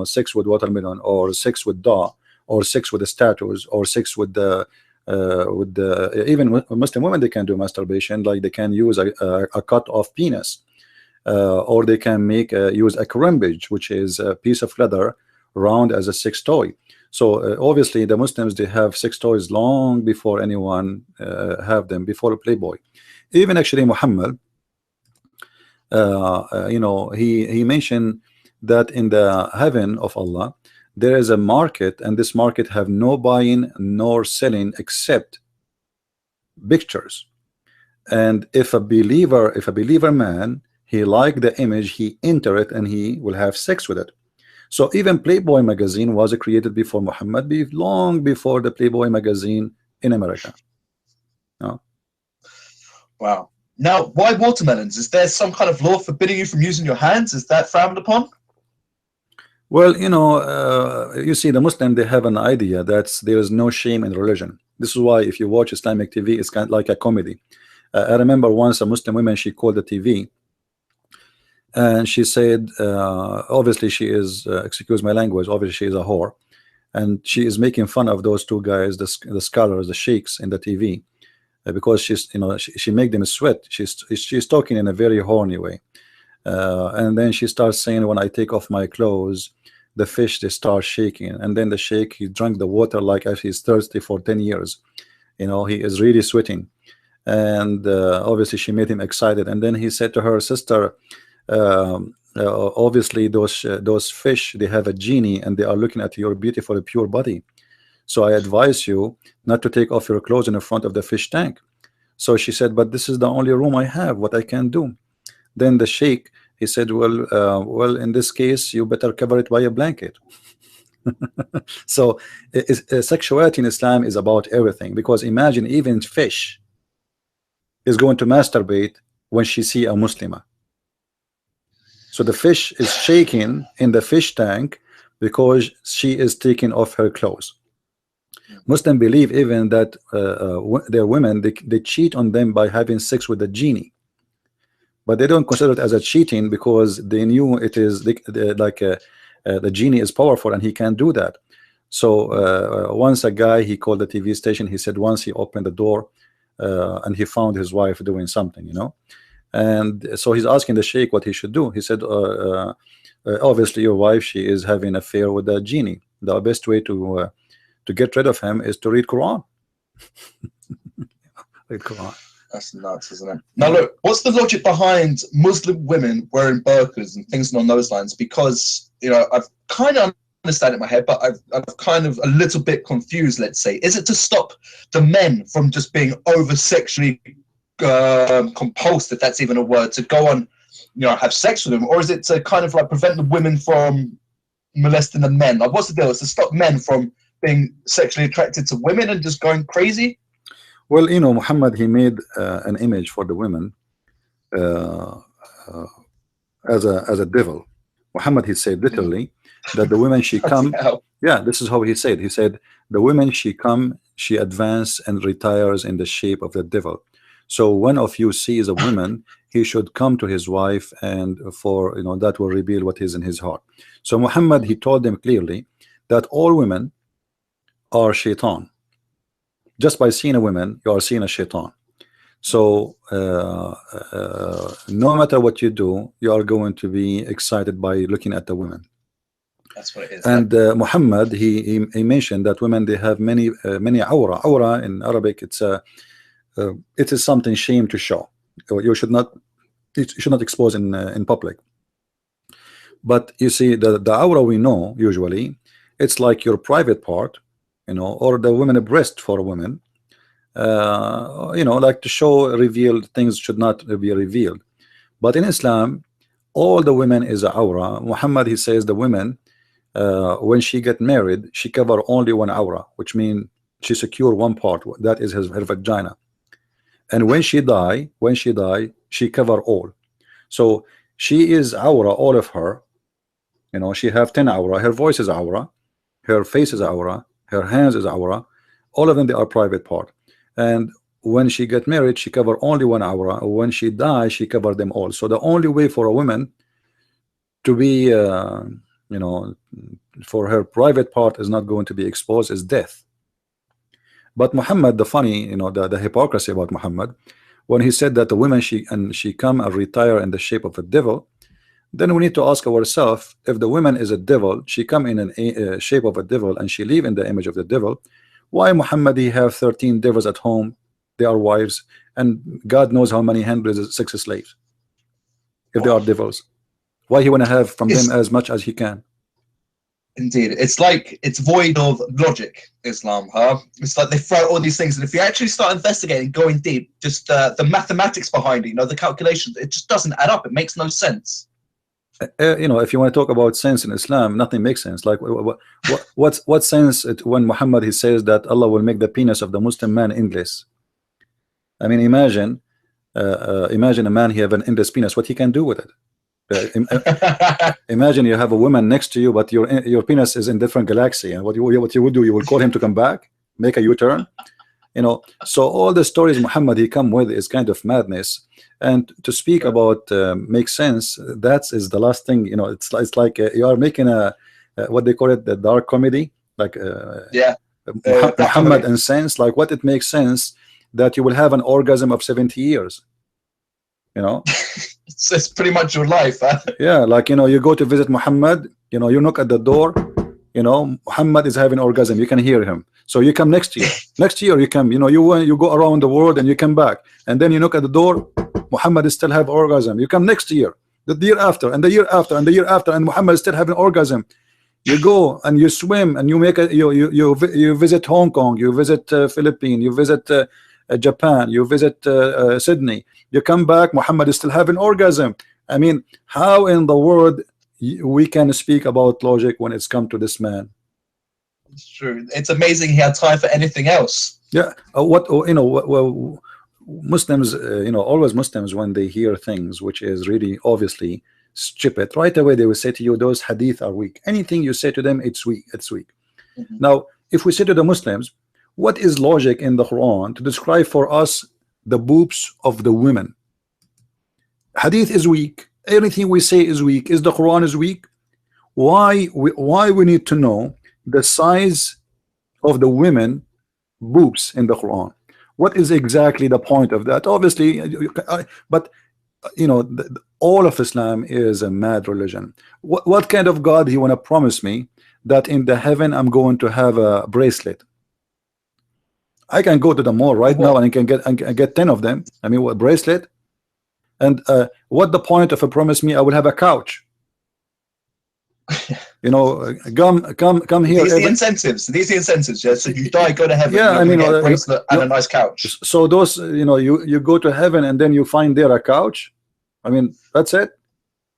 [SPEAKER 1] sex with watermelon, or sex with Dawah, or sex with the statues, or sex with the even Muslim women they can do masturbation, like they can use a cut off penis, or they can use a crimbage, which is a piece of leather round as a sex toy. So obviously the Muslims they have sex toys long before anyone have them, before a Playboy. Even actually Muhammad, he mentioned that in the heaven of Allah there is a market, and this market have no buying nor selling except pictures. And if a believer man he like the image, he enter it and he will have sex with it. So even Playboy magazine was created before Muhammad, long before the Playboy magazine in America. No?
[SPEAKER 2] Wow. Now, why watermelons? Is there some kind of law forbidding you from using your hands? Is that frowned upon?
[SPEAKER 1] Well, you see, the Muslim they have an idea that there is no shame in religion. This is why if you watch Islamic TV, it's kind of like a comedy. I remember once a Muslim woman, she called the TV. And she said, obviously she is, excuse my language, obviously she is a whore, and she is making fun of those two guys, the scholars, the sheikhs in the TV, because she's, she make them sweat. She's talking in a very horny way, and then she starts saying, when I take off my clothes, the fish they start shaking, and then the sheikh he drank the water like as he's thirsty for 10 years. He is really sweating, and obviously she made him excited, and then he said to her, sister, obviously those fish they have a genie and they are looking at your beautiful pure body, so I advise you not to take off your clothes in front of the fish tank. So she said, but this is the only room I have, what I can do. Then the sheikh he said, well in this case you better cover it by a blanket. So sexuality in Islam is about everything, because imagine even fish is going to masturbate when she see a Muslimah. So the fish is shaking in the fish tank because she is taking off her clothes. Muslims believe even that their women they cheat on them by having sex with the genie, but they don't consider it as a cheating because they knew it is the genie is powerful and he can't do that. So once a guy he called the TV station, he said once he opened the door and he found his wife doing something, and so he's asking the sheikh what he should do. He said, obviously your wife, she is having an affair with the genie. The best way to get rid of him is to read Quran. Read Quran.
[SPEAKER 2] That's nuts, isn't it? Now, look, what's the logic behind Muslim women wearing burqas and things along those lines? Because, you know, I've kind of understand it in my head, but I've kind of a little bit confused, let's say. Is it to stop the men from just being over sexually compulsed, if that's even a word, to go on, you know, have sex with them? Or is it to kind of like prevent the women from molesting the men? Like, what's the deal? It's to stop men from being sexually attracted to women and just going crazy?
[SPEAKER 1] Well, you know, Muhammad, he made an image for the women as a devil. Muhammad, he said literally that the women she come, yeah, this is how he said. He said the women she come, she advance and retires in the shape of the devil. So one of you sees a woman, he should come to his wife, and for, you know, that will reveal what is in his heart. So Muhammad, he told them clearly that all women are shaitan. Just by seeing a woman, you are seeing a shaitan. So no matter what you do, you are going to be excited by looking at the women.
[SPEAKER 2] That's what it is.
[SPEAKER 1] And Muhammad, he mentioned that women, they have many awra. Awra in Arabic, it is something shame to show. You should not expose in public. But you see, the awra we know usually, it's like your private part, you know, or the women breast for women. You know, like to show, revealed things should not be revealed. But in Islam, all the women is a awra. Muhammad, he says the women, when she get married, she cover only one awra, which means she secure one part, that is her vagina. And when she die, she cover all. So she is awra, all of her. You know, she have 10 awra. Her voice is awra, her face is awra, her hands is awra. All of them, they are private part. And when she get married, she cover only one awra. When she dies, she cover them all. So the only way for a woman to be, you know, for her private part is not going to be exposed is death. But Muhammad, the funny, you know, the hypocrisy about Muhammad, when he said that the women she come and retire in the shape of a devil, then we need to ask ourselves, if the woman is a devil, she come in a shape of a devil and she live in the image of the devil, why Muhammad he have 13 devils at home? They are wives, and God knows how many hundreds of sex slaves, if they are devils. Why he want to have from them as much as he can?
[SPEAKER 2] Indeed, it's like it's void of logic, Islam, huh? It's like they throw all these things, and if you actually start investigating, going deep, just the mathematics behind it, you know, the calculations, it just doesn't add up. It makes no sense.
[SPEAKER 1] You know, if you want to talk about sense in Islam, nothing makes sense. Like what sense when Muhammad he says that Allah will make the penis of the Muslim man endless? I mean, imagine a man he have an endless penis. What he can do with it? Imagine you have a woman next to you, but your penis is in different galaxy, and what you would do, you will call him to come back, make a U-turn, you know. So all the stories Muhammad he come with is kind of madness. And to speak about make sense, that is the last thing, you know. It's like you are making a what they call it, the dark comedy, like Muhammad and sense, like what it makes sense that you will have an orgasm of 70 years, you know.
[SPEAKER 2] It's pretty much your life, huh?
[SPEAKER 1] Yeah, like, you know, you go to visit Muhammad, you know, you knock at the door, you know, Muhammad is having orgasm, you can hear him. So you come next year. Next year you come, you know, you go around the world and you come back, and then you knock at the door, Muhammad is still have orgasm. You come next year, the year after, and the year after, and the year after, and Muhammad is still having orgasm. You go and you swim and you make you visit Hong Kong, you visit Philippines, you visit Japan, you visit Sydney. You come back, Muhammad is still having orgasm. I mean, how in the world we can speak about logic when it's come to this man?
[SPEAKER 2] It's true. It's amazing he had time for anything else.
[SPEAKER 1] Yeah. What you know? Well, Muslims, you know, always Muslims, when they hear things which is really obviously stupid, right away they will say to you, those hadith are weak. Anything you say to them, it's weak. It's weak. Now, if we say to the Muslims, what is logic in the Quran to describe for us the boobs of the women? Hadith is weak. Anything we say is weak. Is the Quran is weak? Why we need to know the size of the women boobs in the Quran? What is exactly the point of that? Obviously, but you know, all of Islam is a mad religion. What kind of God he want to promise me that in the heaven I'm going to have a bracelet? I can go to the mall right now and I can get 10 of them. I mean, what bracelet? And what the point of a promise me I will have a couch? You know, come here.
[SPEAKER 2] These are the incentives. These are the incentives. Yeah. So you die, go to heaven.
[SPEAKER 1] Yeah, I mean,
[SPEAKER 2] get a bracelet and a nice couch.
[SPEAKER 1] So those, you know, you go to heaven and then you find there a couch. I mean, that's it.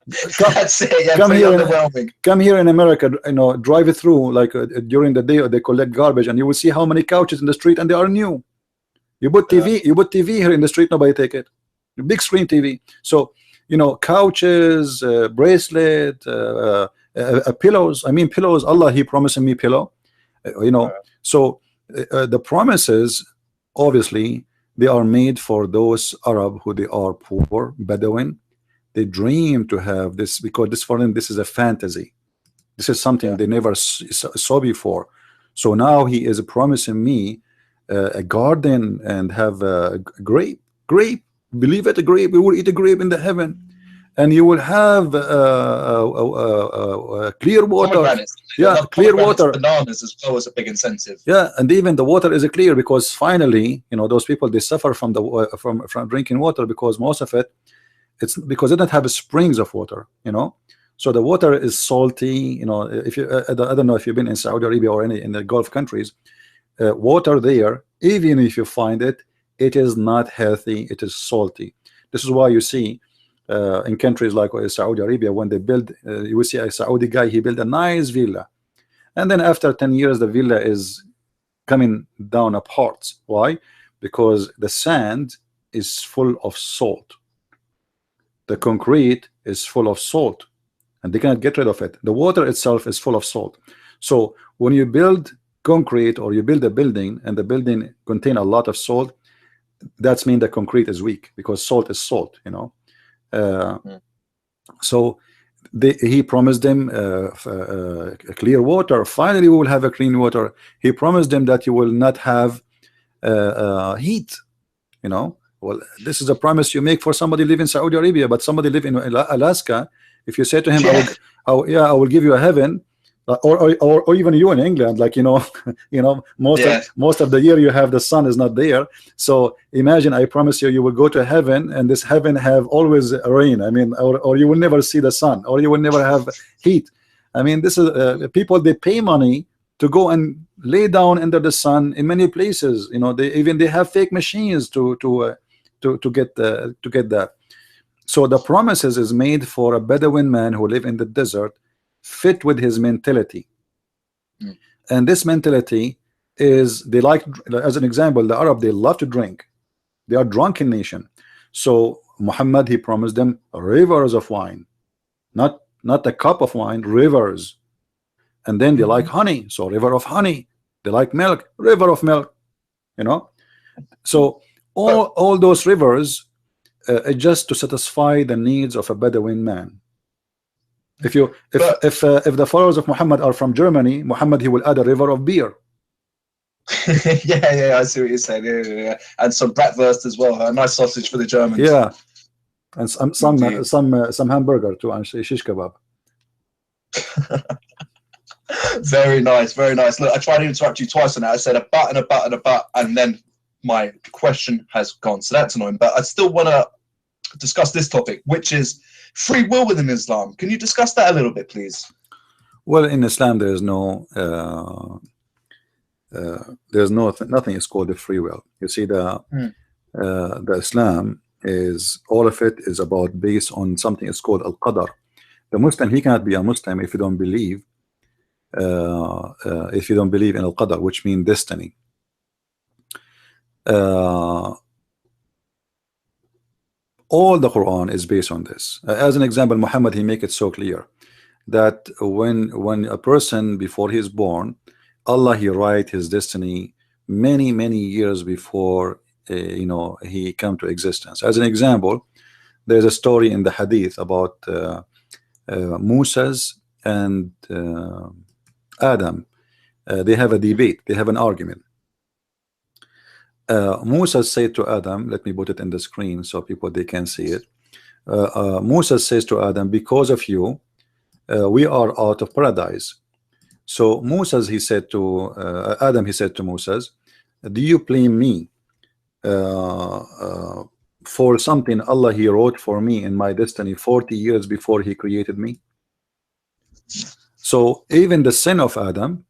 [SPEAKER 2] That's it. Yeah,
[SPEAKER 1] come here in America, you know, drive it through like during the day, or they collect garbage, and you will see how many couches in the street, and they are new. You put TV, you put TV here in the street, nobody take it. Big screen TV. So, you know, couches, bracelet, pillows. I mean, pillows. Allah, He promising me pillow. You know, so the promises, obviously, they are made for those Arab who they are poor, Bedouin. They dream to have this because this for them, this is a fantasy. This is something they never saw before. So now He is promising me a garden and have a grape. Believe it, a grape. We will eat a grape in the heaven, and you will have clear water. Yeah, clear water.
[SPEAKER 2] Bananas as well as a big incentive.
[SPEAKER 1] Yeah, and even the water is clear because finally, you know, those people, they suffer from the from drinking water because most of it, it's because they don't have springs of water, you know. So the water is salty, you know. If you I don't know if you've been in Saudi Arabia or any in the Gulf countries, water there, even if you find it, it is not healthy. It is salty. This is why you see in countries like Saudi Arabia, when they build, you will see a Saudi guy, he built a nice villa, and then after 10 years the villa is coming down apart. Why? Because the sand is full of salt. The concrete is full of salt, and they cannot get rid of it. The water itself is full of salt. So when you build concrete or you build a building and the building contain a lot of salt, that's mean the concrete is weak because salt is salt, you know. So He promised them clear water. Finally, we will have a clean water. He promised them that you will not have heat, you know. Well, this is a promise you make for somebody live in Saudi Arabia, but somebody live in Alaska. If you say to him, I will give you a heaven, or even you in England, like, you know, most of the year you have the sun is not there. So imagine, I promise you, you will go to heaven, and this heaven have always rain. I mean, or you will never see the sun, or you will never have heat. I mean, this is people, they pay money to go and lay down under the sun in many places. You know, they have fake machines to get that. So the promises is made for a Bedouin man who live in the desert, fit with his mentality. And this mentality is, they like, as an example, the Arab, they love to drink. They are drunken nation. So Muhammad, he promised them rivers of wine, not a cup of wine, rivers. And then they like honey, so river of honey. They like milk, river of milk, you know. So all those rivers just to satisfy the needs of a Bedouin man. If the followers of Muhammad are from Germany, Muhammad, he will add a river of beer.
[SPEAKER 2] yeah, I see what you're saying. Yeah. And some bratwurst as well. A nice sausage for the Germans.
[SPEAKER 1] Yeah, and some hamburger too, and shish kebab.
[SPEAKER 2] Very nice, very nice. Look, I tried to interrupt you twice on that. I said a but and a but and a but, and then my question has gone. So that's annoying. But I still want to discuss this topic, which is free will within Islam. Can you discuss that a little bit, please?
[SPEAKER 1] Well, in Islam, there is no nothing is called a free will. You see, the Islam is, all of it is about, based on something is called al-qadar. The Muslim, he cannot be a Muslim if you don't believe in al-qadar, which means destiny. All the Quran is based on this. As an example, Muhammad, he make it so clear that when a person, before he is born, Allah, he write his destiny many years before he come to existence. As an example, there's a story in the hadith about Moses and Adam. They have a debate, they have an argument. Moses said to Adam, let me put it in the screen so people, they can see it. Moses says to Adam, because of you we are out of paradise. So Moses, he said to Adam, he said to Moses, do you blame me for something Allah He wrote for me in my destiny 40 years before He created me? So even the sin of Adam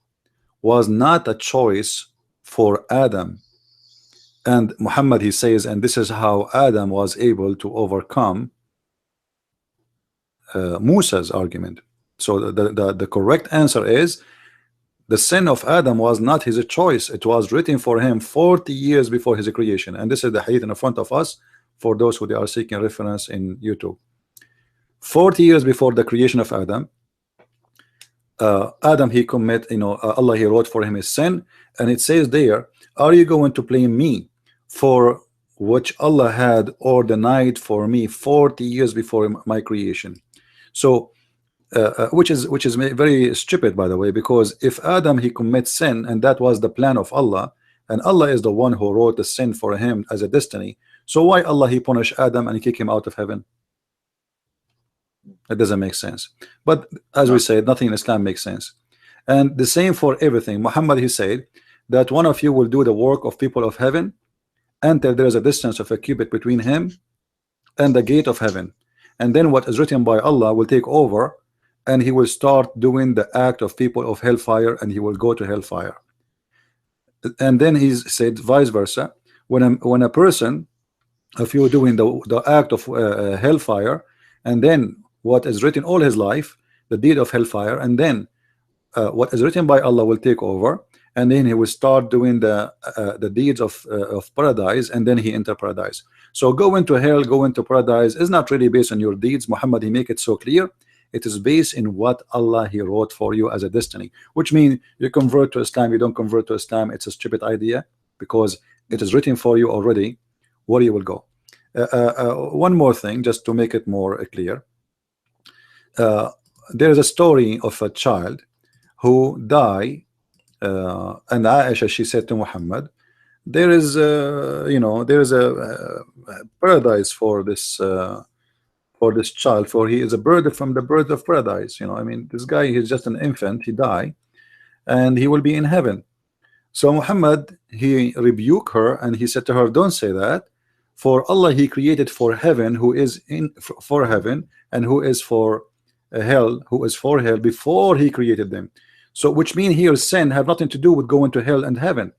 [SPEAKER 1] was not a choice for Adam. And Muhammad, he says, and this is how Adam was able to overcome Musa's argument. So the correct answer is the sin of Adam was not his choice. It was written for him 40 years before his creation. And this is the hadith in front of us for those who they are seeking reference in YouTube. 40 years before the creation of Adam, Adam, he commit, Allah, he wrote for him his sin, and it says there, are you going to blame me for which Allah had ordained for me 40 years before my creation? So which is very stupid, by the way, because if Adam, he commits sin and that was the plan of Allah, and Allah is the one who wrote the sin for him as a destiny, so why Allah, he punish Adam and kick him out of heaven? It doesn't make sense. But as we said, nothing in Islam makes sense. And the same for everything. Muhammad, he said that one of you will do the work of people of heaven until there is a distance of a cubit between him and the gate of heaven, and then what is written by Allah will take over, and he will start doing the act of people of hellfire, and he will go to hellfire. And then he said vice versa, when a person, if you doing the act of hellfire, and then what is written all his life, the deed of hellfire, and then what is written by Allah will take over, and then he will start doing the deeds of paradise, and then he enter paradise. So going to hell, going to paradise is not really based on your deeds. Muhammad, he make it so clear. It is based in what Allah, he wrote for you as a destiny, which means you convert to Islam, you don't convert to Islam, it's a stupid idea, because it is written for you already where you will go. One more thing, just to make it more clear. There is a story of a child who died, and Aisha, she said to Muhammad, there is there is a paradise for this child, for he is a bird from the birds of paradise. I mean, this guy, he's just an infant, he died, and he will be in heaven. So Muhammad, he rebuked her, and he said to her, don't say that, for Allah, he created for heaven, who is for heaven, and who is for hell, before he created them. So which means here sin have nothing to do with going to hell and heaven.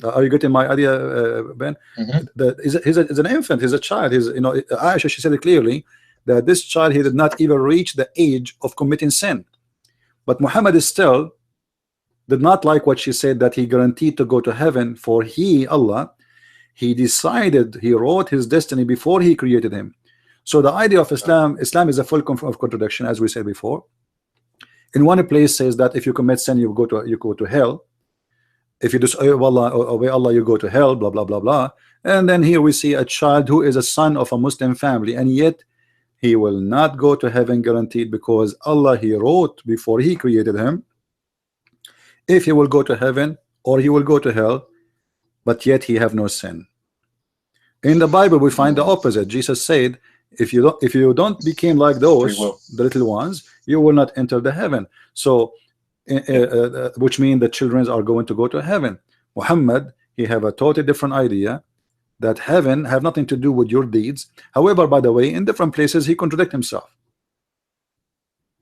[SPEAKER 1] Are you getting my idea, Ben? He's an infant, he's a child. Aisha, she said it clearly that this child, he did not even reach the age of committing sin. But Muhammad is still did not like what she said, that he guaranteed to go to heaven, for he, Allah, he decided, he wrote his destiny before he created him. So the idea of Islam is a full of contradiction, as we said before. In one place says that if you commit sin, you go to hell. If you obey Allah, you go to hell, blah blah blah blah. And then here we see a child who is a son of a Muslim family, and yet he will not go to heaven guaranteed, because Allah, he wrote before he created him if he will go to heaven or he will go to hell, but yet he have no sin. In the Bible we find the opposite. Jesus said, if you don't become like those, the little ones, you will not enter the heaven. So which means the children are going to go to heaven. Muhammad, he have a totally different idea, that heaven have nothing to do with your deeds. However, by the way, in different places he contradict himself.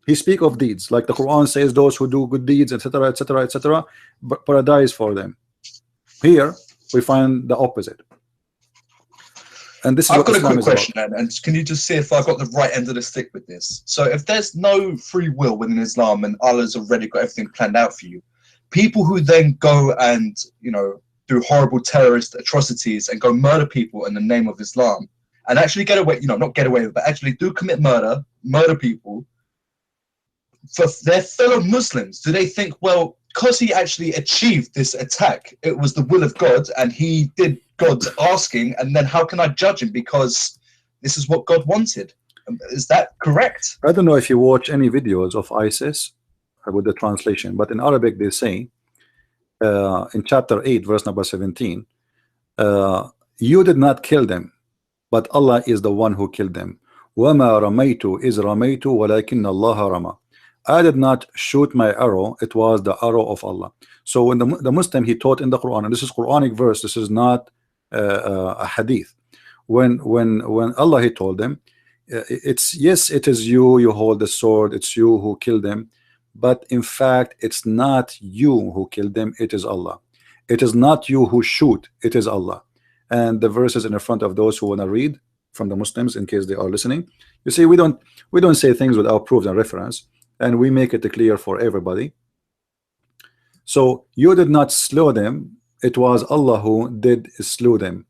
[SPEAKER 1] He speak of deeds, like the Quran says, those who do good deeds, etc., etc., etc., paradise for them. Here we find the opposite. And this is
[SPEAKER 2] I've got a quick question, and can you just see if I got the right end of the stick with this? So if there's no free will within Islam and Allah's already got everything planned out for you, people who then go and do horrible terrorist atrocities and go murder people in the name of Islam and actually get away, not get away with, but actually do commit murder people for their fellow Muslims, do they think, well, because he actually achieved this attack, it was the will of God and he did God's asking, and then how can I judge him because this is what God wanted? Is that correct?
[SPEAKER 1] I don't know if you watch any videos of ISIS with the translation, but in Arabic they say in chapter 8 verse number 17, you did not kill them, but Allah is the one who killed them. وَمَا رَمَيْتُ إِذْ رَمَيْتُ وَلَكِنَّ اللَّهَ رَمَى. I did not shoot my arrow, it was the arrow of Allah. So when the Muslim, he taught in the Quran, and this is Quranic verse, this is not a hadith. When Allah, he told them, it's, yes, it is you, you hold the sword, it's you who killed them, but in fact it's not you who killed them, it is Allah. It is not you who shoot, it is Allah. And the verses in the front of those who want to read from the Muslims, in case they are listening. You see, we don't say things without proof and reference, and we make it clear for everybody. So you did not slow them, it was Allah who did slow them.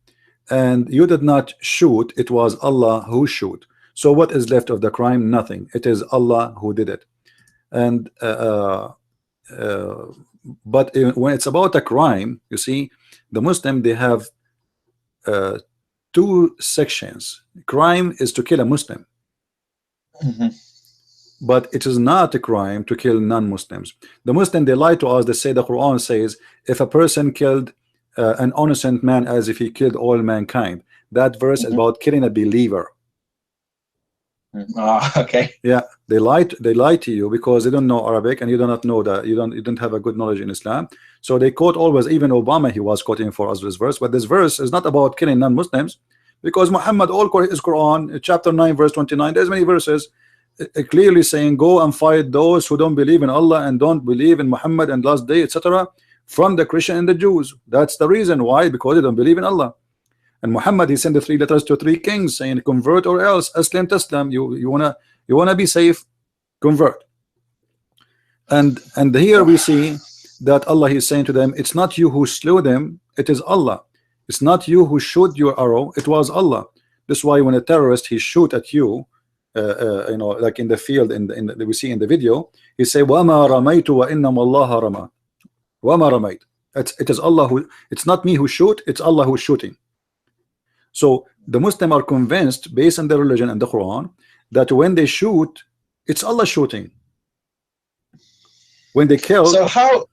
[SPEAKER 1] And you did not shoot, it was Allah who shoot. So what is left of the crime? Nothing. It is Allah who did it. And but when it's about a crime, you see, the Muslim, they have two sections. Crime is to kill a Muslim. But it is not a crime to kill non-Muslims. The Muslim, they lie to us. They say the Quran says if a person killed an innocent man as if he killed all mankind. That verse is about killing a believer.
[SPEAKER 2] Okay.
[SPEAKER 1] Yeah, they lie to you because they don't know Arabic, and you do not know that you don't have a good knowledge in Islam. So they quote always, even Obama, he was quoting for us this verse, but this verse is not about killing non-Muslims, because Muhammad, all his Quran, chapter 9 verse 29, there's many verses clearly saying go and fight those who don't believe in Allah and don't believe in Muhammad and last day, etc., from the Christian and the Jews. That's the reason why, because they don't believe in Allah. And Muhammad, he sent the 3 letters to 3 kings saying convert or else, Aslam Taslam, you wanna be safe, convert. And here we see that Allah is saying to them, it's not you who slew them, it is Allah. It's not you who shoot your arrow, it was Allah. That's why when a terrorist, he shoot at you, you know, like in the field, we see in the video, he say wama ramaytu wa innam Allah rama. Wama ramayt. It is Allah who, it's not me who shoot, it's Allah who's shooting. So the Muslims are convinced, based on their religion and the Quran, that when they shoot, it's Allah shooting. When they kill.
[SPEAKER 2] So how?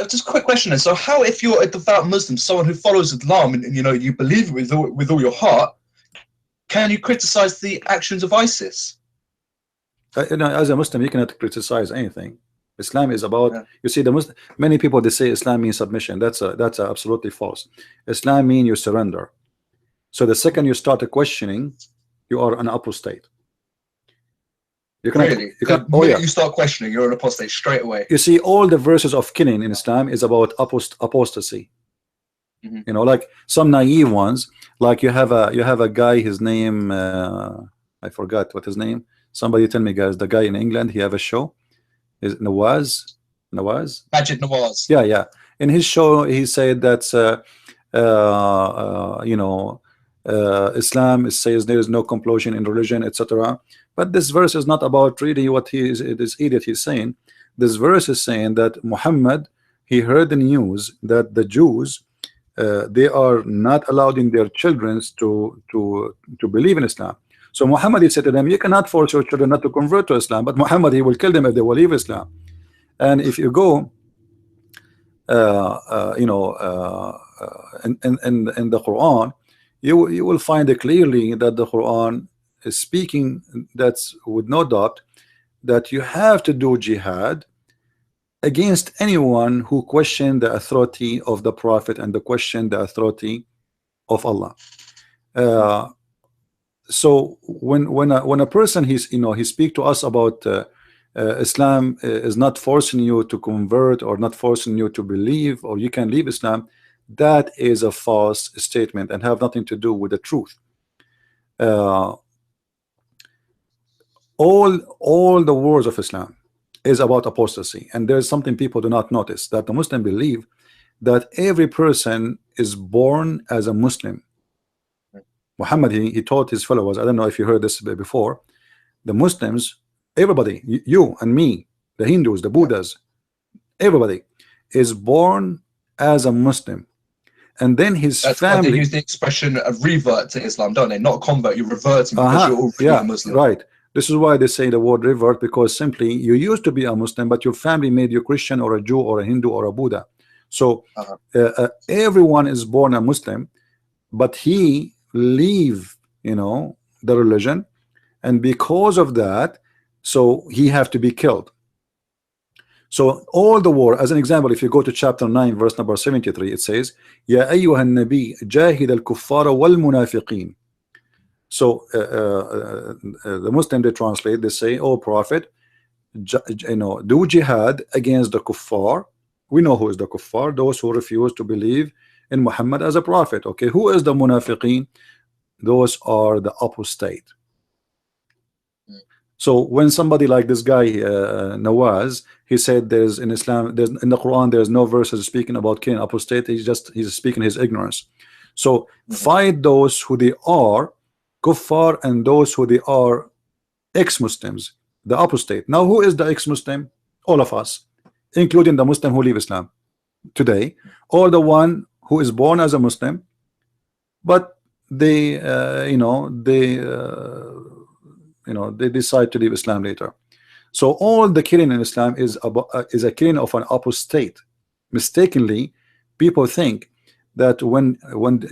[SPEAKER 2] Just a quick question. So how, if you're a devout Muslim, someone who follows Islam, and you know you believe with all your heart, can you criticize the actions of ISIS?
[SPEAKER 1] You know, as a Muslim, you cannot criticize anything. Islam is about, you see, the Muslim, many people, they say Islam means submission. That's absolutely false. Islam means you surrender. So the second you start questioning, you are an apostate. You cannot,
[SPEAKER 2] really? You start questioning, you're an apostate straight away.
[SPEAKER 1] You see, all the verses of killing in Islam is about apostasy. You know, like some naive ones, like you have a guy, his name, I forgot what his name. Somebody tell me, guys. The guy in England, he have a show. Is Nawaz?
[SPEAKER 2] Majid Nawaz.
[SPEAKER 1] Yeah. In his show, he said that you know, Islam says there is no compulsion in religion, etc. But this verse is not about really what this idiot he's saying. This verse is saying that Muhammad, he heard the news that the Jews, they are not allowing their children to believe in Islam. So Muhammad, he said to them, you cannot force your children not to convert to Islam, but Muhammad, he will kill them if they will leave Islam. And if you go you know, in the Quran, you will find it clearly that the Quran is speaking, that's with no doubt, that you have to do jihad against anyone who questioned the authority of the Prophet and the question the authority of Allah. So when a person, he speak to us about Islam is not forcing you to convert or not forcing you to believe or you can leave Islam, that is a false statement and have nothing to do with the truth. All the words of Islam is about apostasy, and there's something people do not notice, that the Muslim believe that every person is born as a Muslim. Muhammad, he taught his followers, I don't know if you heard this before, the Muslims, everybody, you and me, the Hindus, the Buddhas, everybody is born as a Muslim, and then his family.
[SPEAKER 2] They use the expression of revert to Islam, don't they? Not convert, you're reverting because you're already a Muslim.
[SPEAKER 1] Right. This is why they say the word revert, because simply you used to be a Muslim, but your family made you Christian or a Jew or a Hindu or a Buddha. So everyone is born a Muslim, but he leave, you know, the religion, and because of that, so he have to be killed. So all the war, as an example, if you go to chapter 9 verse number 73, it says Ya ayyuhan nabi jahid al-kuffara wal-munafiqin. So the Muslim, they translate, they say, oh prophet, do jihad against the kuffar. We know who is the kuffar, those who refuse to believe in Muhammad as a prophet. Okay, who is the munafiqin? Those are the apostate. So when somebody like this guy Nawaz, he said there's in Islam, there's in the Quran, there's no verses speaking about kin apostate. He's speaking his ignorance. So fight those who they are kuffar and those who they are ex-Muslims, the apostate. Now who is the ex-Muslim? All of us, including the Muslim who leave Islam today, or the one who is born as a Muslim, but they they decide to leave Islam later. So all the killing in Islam is a killing of an apostate. Mistakenly, people think that when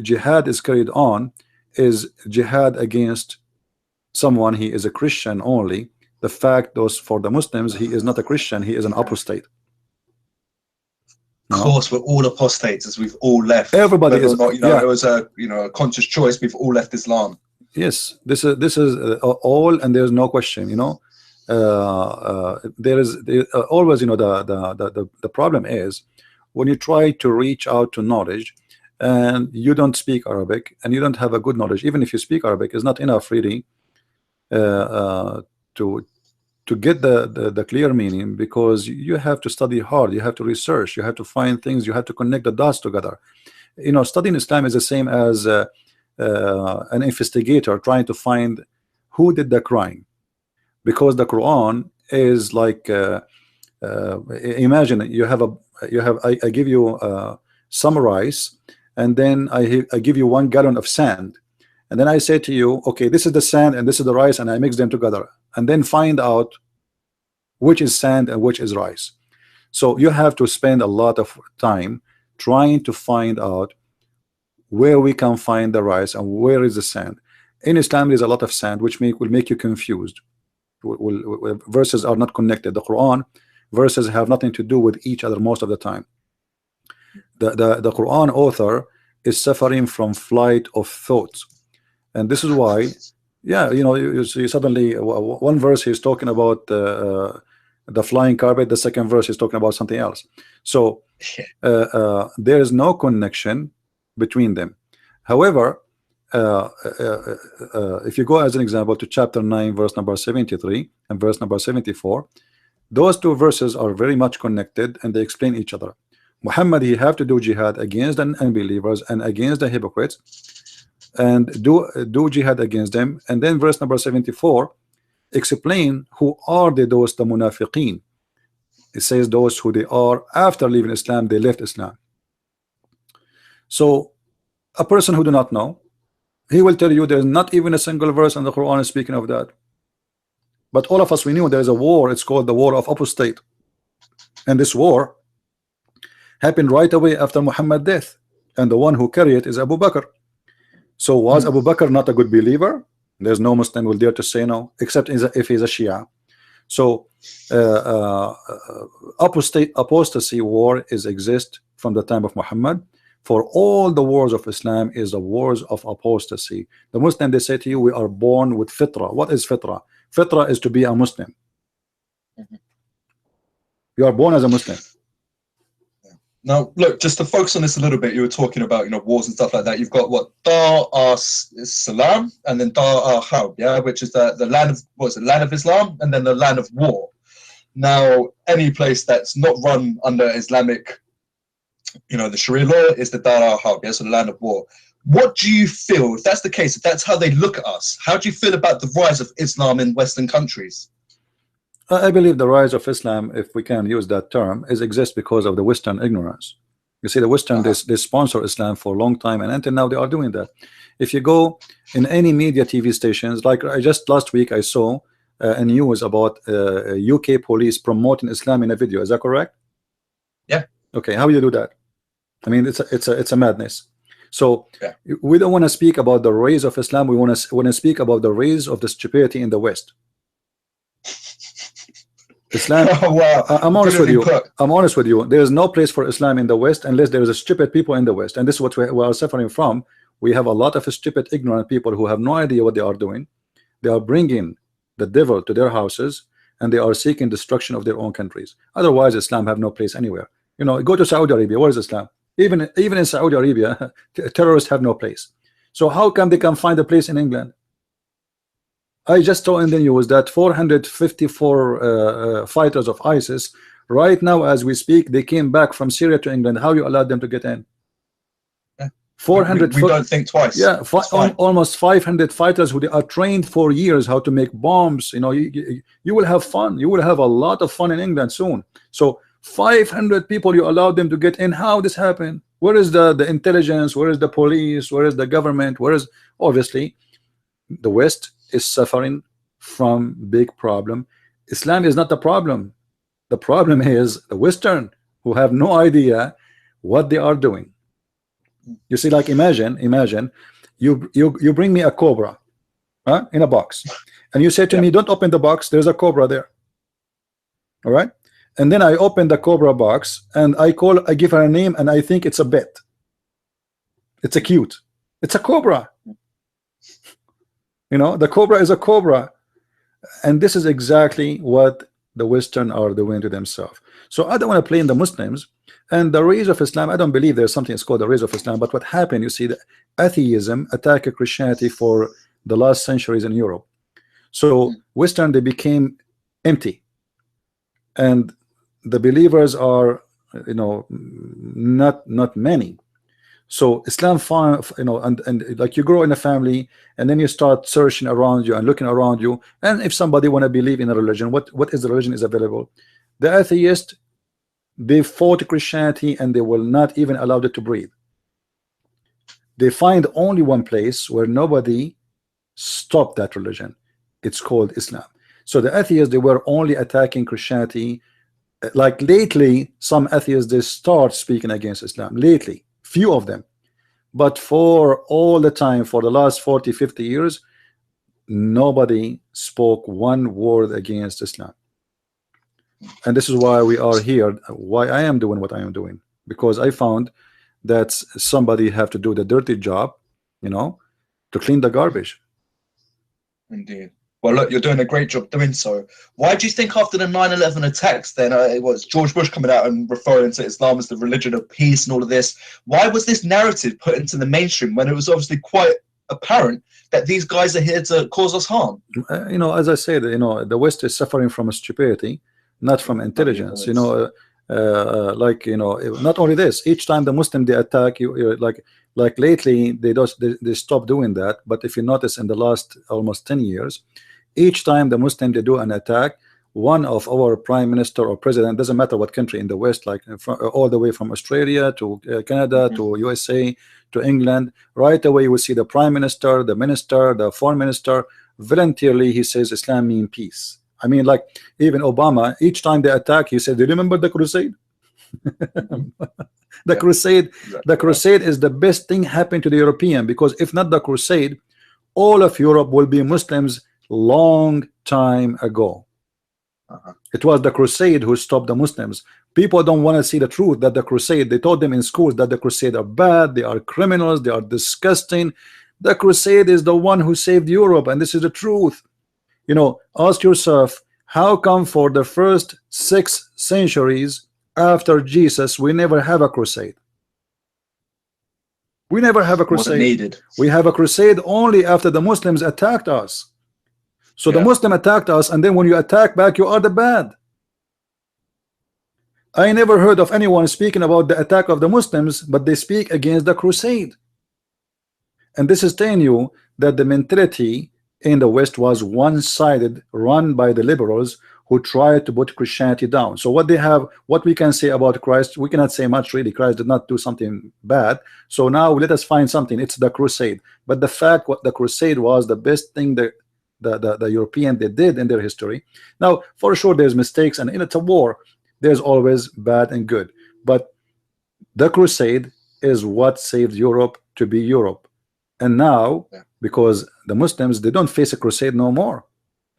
[SPEAKER 1] jihad is carried on, is jihad against someone, he is a Christian only. The fact those for the Muslims, he is not a Christian, he is an apostate.
[SPEAKER 2] Of course, we're all apostates, as we've all left.
[SPEAKER 1] Everybody is
[SPEAKER 2] not, it was a a conscious choice. We've all left Islam.
[SPEAKER 1] Yes, this is all, and there's no question. There is always the problem is when you try to reach out to knowledge and you don't speak Arabic and you don't have a good knowledge. Even if you speak Arabic, is not enough really to get the clear meaning, because you have to study hard, you have to research, you have to find things, you have to connect the dots together. Studying Islam is the same as an investigator trying to find who did the crime, because the Quran is like imagine I give you some rice, and then I give you 1 gallon of sand, and then I say to you, okay, this is the sand and this is the rice, and I mix them together, and then find out which is sand and which is rice. So you have to spend a lot of time trying to find out where we can find the rice and where is the sand. In Islam there is a lot of sand, which will make you confused. Verses are not connected. The Quran verses have nothing to do with each other most of the time. The Quran author is suffering from flight of thoughts, and this is why you see suddenly one verse he's talking about the flying carpet, the second verse is talking about something else. So there is no connection between them. However, if you go as an example to chapter 9 verse number 73 and verse number 74, those two verses are very much connected and they explain each other. Muhammad, he have to do jihad against the unbelievers and against the hypocrites, and do jihad against them. And then verse number 74 explain who are those the munafiqeen. It says those who they are after leaving Islam, they left Islam. So a person who do not know, he will tell you there's not even a single verse in the Quran is speaking of that. But all of us, we knew there's a war, it's called the war of apostate, and this war happened right away after Muhammad's death, and the one who carried it is Abu Bakr. So was Abu Bakr not a good believer? There's no Muslim will dare to say no, except if he's a Shia. So apostasy war exist from the time of Muhammad. For all the wars of Islam is the wars of apostasy. The Muslim, they say to you, we are born with fitra. What is fitra? Fitra is to be a Muslim. You are born as a Muslim.
[SPEAKER 2] Now, look, just to focus on this a little bit, you were talking about, wars and stuff like that. You've got what, Dar Salam and then Dar Harb, yeah, which is the land of, land of Islam, and then the land of war. Now, any place that's not run under Islamic, the Sharia law is the Dar Harb, yeah, so the land of war. What do you feel, if that's the case, if that's how they look at us, how do you feel about the rise of Islam in Western countries?
[SPEAKER 1] I believe the rise of Islam, if we can use that term, exists because of the Western ignorance. You see, the Western, they sponsor Islam for a long time, and until now they are doing that. If you go in any media TV stations, like just last week I saw a news about UK police promoting Islam in a video. Is that correct?
[SPEAKER 2] Yeah.
[SPEAKER 1] Okay, how do you do that? I mean, it's a madness. So we don't want to speak about the rise of Islam. We want to speak about the rise of the stupidity in the West. Islam.
[SPEAKER 2] Oh, wow.
[SPEAKER 1] I'm honest with
[SPEAKER 2] Brilliantly
[SPEAKER 1] you.
[SPEAKER 2] put.
[SPEAKER 1] I'm honest with you. There is no place for Islam in the West unless there is a stupid people in the West, and this is what we are suffering from. We have a lot of stupid, ignorant people who have no idea what they are doing. They are bringing the devil to their houses, and they are seeking destruction of their own countries. Otherwise, Islam have no place anywhere. You know, go to Saudi Arabia. Where is Islam? Even in Saudi Arabia, terrorists have no place. So how come they can find a place in England? I just saw in the news that 454 fighters of ISIS, right now as we speak, they came back from Syria to England. How you allowed them to get in?
[SPEAKER 2] Yeah.
[SPEAKER 1] 400.
[SPEAKER 2] We don't think twice.
[SPEAKER 1] Yeah, almost 500 fighters who they are trained for years how to make bombs. You know, you will have fun. You will have a lot of fun in England soon. So 500 people you allowed them to get in. How this happened? Where is the intelligence? Where is the police? Where is the government? Where is, obviously the West is suffering from big problem. Islam is not the problem. The problem is the Western who have no idea what they are doing. You see, like imagine you bring me a cobra in a box, and you say to me, don't open the box, there's a cobra there. All right, and then I open the cobra box and I give her a name, and I think it's a bet. It's a cute. It's a cobra. You know, the cobra is a cobra, and this is exactly what the Western are doing to themselves. So I don't want to play in the Muslims and the rise of Islam. I don't believe there's something that's called the rise of Islam. But what happened, you see, the atheism attacked Christianity for the last centuries in Europe. So Western, they became empty, and the believers are, you know, not many. So Islam found, you know, and like you grow in a family, and then you start searching around you and looking around you, and if somebody want to believe in a religion, what is the religion is available? The atheist, they fought Christianity and they will not even allow it to breathe. They find only one place where nobody stopped that religion. It's called Islam. So the atheists, they were only attacking Christianity. Like lately, some atheists, they start speaking against Islam lately. Few of them, but for all the time, for the last 40-50 years, nobody spoke one word against Islam. And this is why we are here, why I am doing what I am doing, because I found that somebody have to do the dirty job, you know, to clean the garbage.
[SPEAKER 2] Indeed. Well, look, you're doing a great job doing so. Why do you think after the 9/11 attacks, then it was George Bush coming out and referring to Islam as the religion of peace and all of this? Why was this narrative put into the mainstream when it was obviously quite apparent that these guys are here to cause us harm?
[SPEAKER 1] You know, as I said, you know, the West is suffering from stupidity, not from intelligence. You know, like, you know, not only this. Each time the Muslim they attack you, like lately they stop doing that. But if you notice, in the last almost 10 years. Each time the Muslim they do an attack, one of our prime minister or president, doesn't matter what country in the West, like all the way from Australia to Canada to USA to England, right away you will see the prime minister, the minister, the foreign minister, voluntarily he says Islam means peace. I mean, like even Obama, each time they attack, he said, do you remember the crusade? The crusade, the crusade is the best thing happened to the European, because if not the crusade, all of Europe will be Muslims long time ago. It was the crusade who stopped the Muslims. People don't want to see the truth that the crusade, they told them in schools that the crusade are bad, they are criminals, they are disgusting. The crusade is the one who saved Europe, and this is the truth. You know, ask yourself, how come for the first 6 centuries after Jesus we never have a crusade? We never have a crusade. We have a crusade only after the Muslims attacked us. So the Muslim attacked us, and then when you attack back, you are the bad. I never heard of anyone speaking about the attack of the Muslims, but they speak against the crusade. And this is telling you that the mentality in the West was one-sided, run by the liberals who tried to put Christianity down. So what they have, what we can say about Christ, we cannot say much really. Christ did not do something bad. So now let us find something. It's the crusade. But the fact what the crusade was the best thing that the European they did in their history. Now for sure there's mistakes, and it's a war, there's always bad and good, but the crusade is what saved Europe to be Europe. And now because the Muslims, they don't face a crusade no more,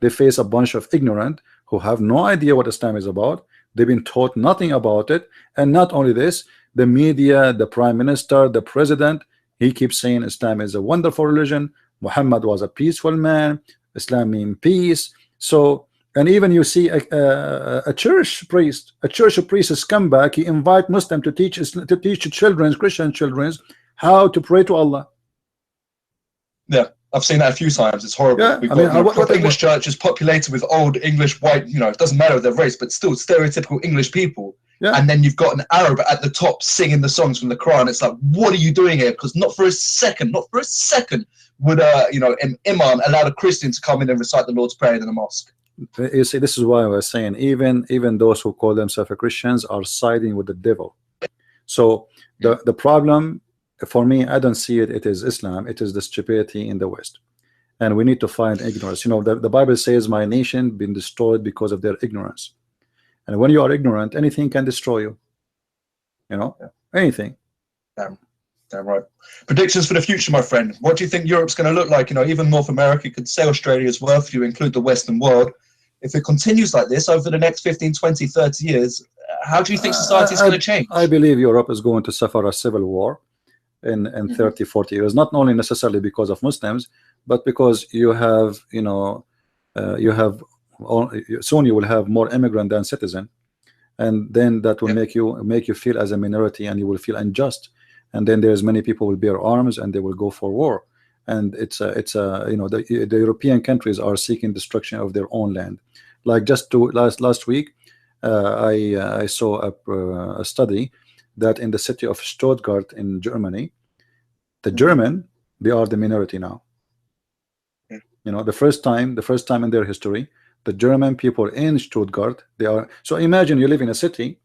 [SPEAKER 1] they face a bunch of ignorant who have no idea what Islam is about. They've been taught nothing about it. And not only this, the media, the prime minister, the president, he keeps saying Islam is a wonderful religion. Muhammad was a peaceful man. Islam means peace. So, and even you see a church priest, a has come back. He invite Muslim to teach children, Christian children, how to pray to Allah.
[SPEAKER 2] Yeah, I've seen that a few times. It's horrible.
[SPEAKER 1] Yeah,
[SPEAKER 2] We've
[SPEAKER 1] I
[SPEAKER 2] got
[SPEAKER 1] mean,
[SPEAKER 2] proper English churches populated with old English white, you know, it doesn't matter their race, but still stereotypical English people.
[SPEAKER 1] Yeah.
[SPEAKER 2] And then you've got an Arab at the top singing the songs from the Quran. It's like, what are you doing here? Because not for a second would you know, an imam allow a Christian to come in and recite the Lord's Prayer in the mosque.
[SPEAKER 1] You see, this is why I was saying even those who call themselves Christians are siding with the devil. So the problem for me, I don't see it is Islam, it is the stupidity in the West, and we need to find ignorance. You know, the Bible says my nation been destroyed because of their ignorance, and when you are ignorant, anything can destroy you, you know. Anything.
[SPEAKER 2] Damn right. Predictions for the future, my friend. What do you think Europe's going to look like? You know, even North America, could say Australia as well if you include the Western world. If it continues like this over the next 15, 20, 30 years, how do you think society is going to change?
[SPEAKER 1] I believe Europe is going to suffer a civil war in 30, 40 years, not only necessarily because of Muslims, but because you have, you know, soon you will have more immigrant than citizen, and then that will make you feel as a minority, and you will feel unjust, and then there's many people will bear arms and they will go for war, and it's a you know, the European countries are seeking destruction of their own land. Like just last week, I saw a study that in the city of Stuttgart in Germany, the German, they are the minority now. You know, the first time in their history, the German people in Stuttgart, they are. So imagine you live in a city,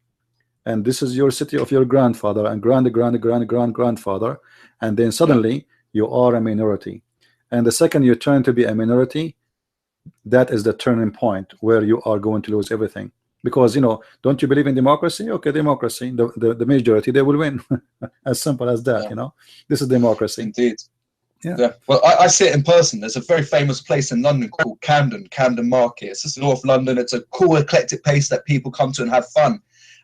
[SPEAKER 1] and this is your city of your grandfather and grandfather, and then suddenly you are a minority, and the second you turn to be a minority, that is the turning point where you are going to lose everything. Because, you know, don't you believe in democracy? Okay, democracy, the majority, they will win. As simple as that. You know, this is democracy.
[SPEAKER 2] Indeed. Yeah. Well, I see it in person. There's a very famous place in London called Camden Market. It's just North London. It's a cool, eclectic place that people come to and have fun.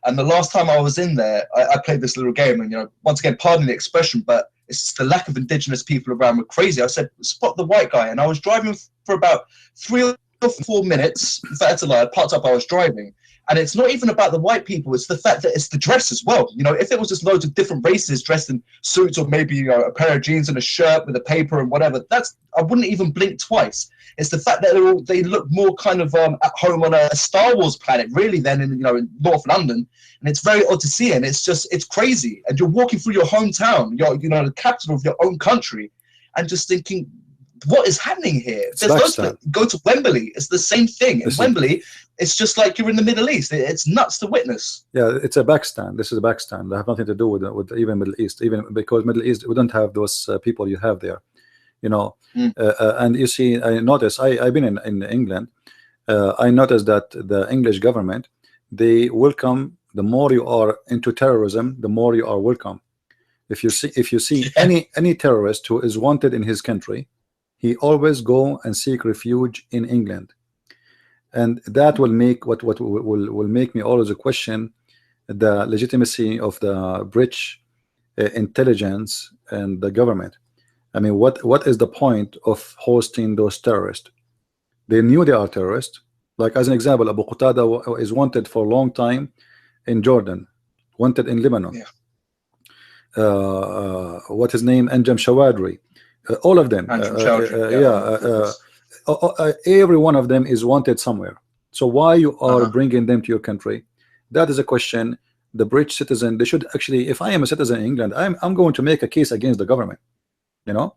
[SPEAKER 2] And the last time I was in there, I played this little game, and, you know, once again, pardon the expression, but it's just the lack of indigenous people around were crazy. I said, spot the white guy, and I was driving for about 3 or 4 minutes. In fact, I parked up, I was driving. And it's not even about the white people, it's the fact that it's the dress as well. You know, if it was just loads of different races dressed in suits, or maybe, you know, a pair of jeans and a shirt with a paper and whatever, I wouldn't even blink twice. It's the fact that they look more kind of at home on a Star Wars planet, really, than in, you know, in North London. And it's very odd to see, and it's crazy. And you're walking through your hometown, you know, the capital of your own country, and just thinking, what is happening here? Go to Wembley, it's the same thing. In Wembley, it's just like you're in the Middle East. It's nuts to witness.
[SPEAKER 1] Yeah, it's a backstand. This is a backstand. They have nothing to do with even Middle East, even because Middle East, we don't have those people you have there, you know. And you see, I notice, I've been in England. I noticed that the English government, they welcome, the more you are into terrorism, the more you are welcome. If you see any terrorist who is wanted in his country, he always go and seek refuge in England, and that will make what will make me always question the legitimacy of the British intelligence and the government. I mean, what is the point of hosting those terrorists? They knew they are terrorists. Like, as an example, Abu Qatada is wanted for a long time in Jordan, wanted in Lebanon. What his name? Anjem Shawadri. All of them, every one of them is wanted somewhere. So why you are bringing them to your country? That is a question. The British citizen, they should actually, if I am a citizen in England, I'm going to make a case against the government, you know,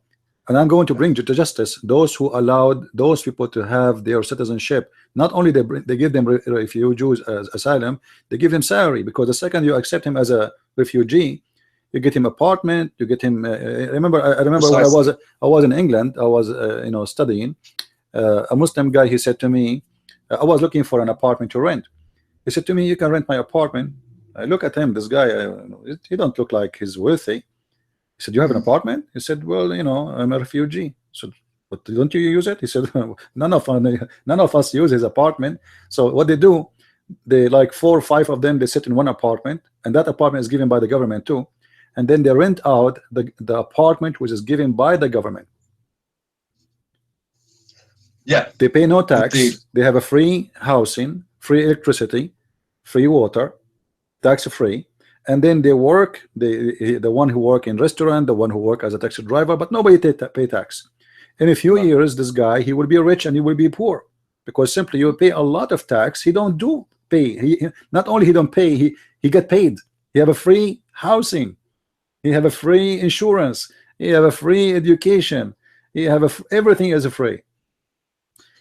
[SPEAKER 1] and I'm going to bring to justice those who allowed those people to have their citizenship. Not only they give them refugees as asylum, they give them salary, because the second you accept him as a refugee, you get him apartment, you get him. I remember when I was in England, I was you know, studying. A Muslim guy, he said to me, I was looking for an apartment to rent. He said to me, "You can rent my apartment." I look at him, this guy, he don't look like he's wealthy. He said, "You have an apartment?" He said, "Well, you know, I'm a refugee." So But don't you use it? He said, none of us use his apartment. So what they do, they like 4 or 5 of them, they sit in one apartment, and that apartment is given by the government too, and then they rent out the apartment which is given by the government.
[SPEAKER 2] Yeah,
[SPEAKER 1] they pay no tax.
[SPEAKER 2] Indeed.
[SPEAKER 1] They have a free housing, free electricity, free water, tax free, and then they work, the one who work in restaurant, the one who work as a taxi driver, but nobody pay tax. In a few years, this guy, he will be rich and he will be poor, because simply you pay a lot of tax. He don't do pay. He not only he don't pay, he get paid. He have a free housing, he have a free insurance, he have a free education, he have everything is free.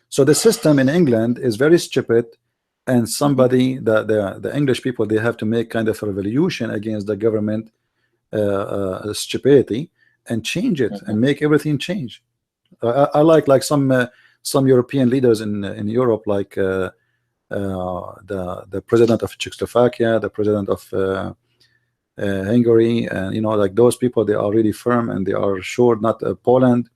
[SPEAKER 1] So the system in England is very stupid, and somebody, the English people, they have to make kind of a revolution against the government stupidity and change it and make everything change. I like some European leaders in Europe, like the president of Czechoslovakia, the president of Hungary, and you know, like those people, they are really firm and they are sure. Not Poland,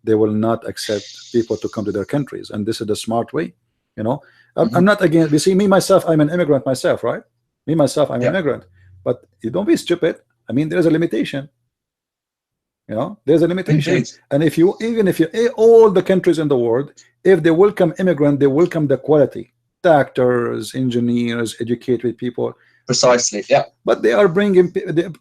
[SPEAKER 1] they will not accept people to come to their countries, and this is the smart way. You know, I'm not against. You see, me myself, I'm an immigrant myself, right? Me myself, I'm an immigrant, but you don't be stupid. I mean, there's a limitation. You know, there's a limitation.
[SPEAKER 2] Indeed.
[SPEAKER 1] And if you, even if you, all the countries in the world, if they welcome immigrant, they welcome the quality, doctors, engineers, educated people.
[SPEAKER 2] Precisely, yeah.
[SPEAKER 1] But they are bringing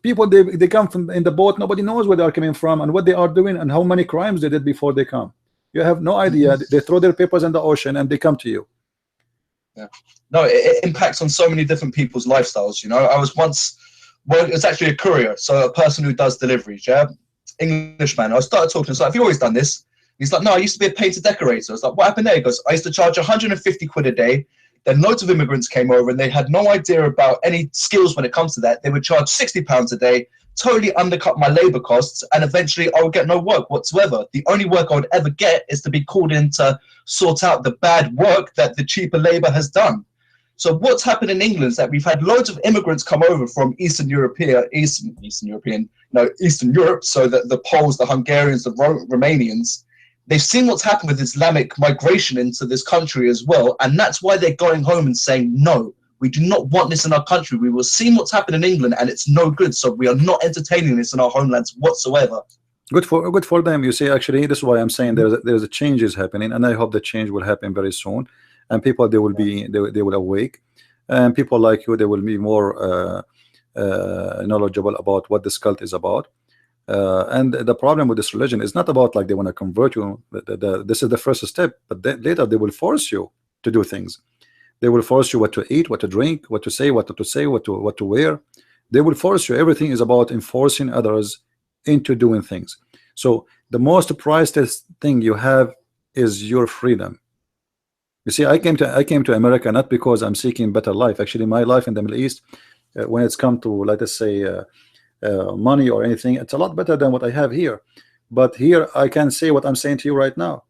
[SPEAKER 1] people, they come from in the boat, nobody knows where they are coming from and what they are doing and how many crimes they did before they come. You have no idea. They throw their papers in the ocean and they come to you.
[SPEAKER 2] Yeah. No, it impacts on so many different people's lifestyles. You know, I was once, well, it's actually a courier, so a person who does deliveries, yeah, Englishman. I started talking to him, like, have you always done this? He's like, no, I used to be a painter decorator. I was like, what happened there? He goes, I used to charge 150 quid a day. Then loads of immigrants came over and they had no idea about any skills when it comes to that. They would charge £60 a day, totally undercut my labor costs, and eventually I would get no work whatsoever. The only work I would ever get is to be called in to sort out the bad work that the cheaper labor has done. So what's happened in England is that we've had loads of immigrants come over from Eastern Europe, so that the Poles, the Hungarians, the Romanians, they've seen what's happened with Islamic migration into this country as well, and that's why they're going home and saying, no, we do not want this in our country. We will see what's happened in England and it's no good, so we are not entertaining this in our homelands whatsoever.
[SPEAKER 1] Good for them. You see, actually, this is why I'm saying there's a changes happening, and I hope the change will happen very soon, and people, they will be, they will awake, and people like you, they will be more knowledgeable about what this cult is about. And the problem with this religion is not about like they want to convert you. This is the first step, but then later they will force you to do things. They will force you what to eat, what to drink, what to say, what to wear. They will force you. Everything is about enforcing others into doing things. So the most priceless thing you have is your freedom. You see, I came to America not because I'm seeking better life. Actually, my life in the Middle East, when it's come to, let us say, money or anything, it's a lot better than what I have here. But here I can say what I'm saying to you right now.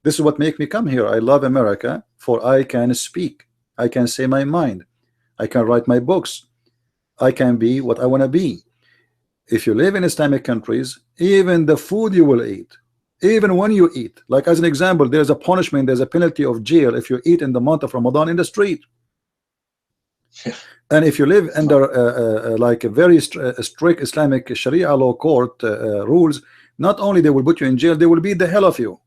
[SPEAKER 1] This is what makes me come here. I love America, for I can speak, I can say my mind, I can write my books, I can be what I want to be. If you live in Islamic countries, even the food you will eat, even when you eat, like as an example, there's a punishment, there's a penalty of jail if you eat in the month of Ramadan in the street. And if you live under like a very strict Islamic Sharia law court rules, not only they will put you in jail, they will beat the hell of you.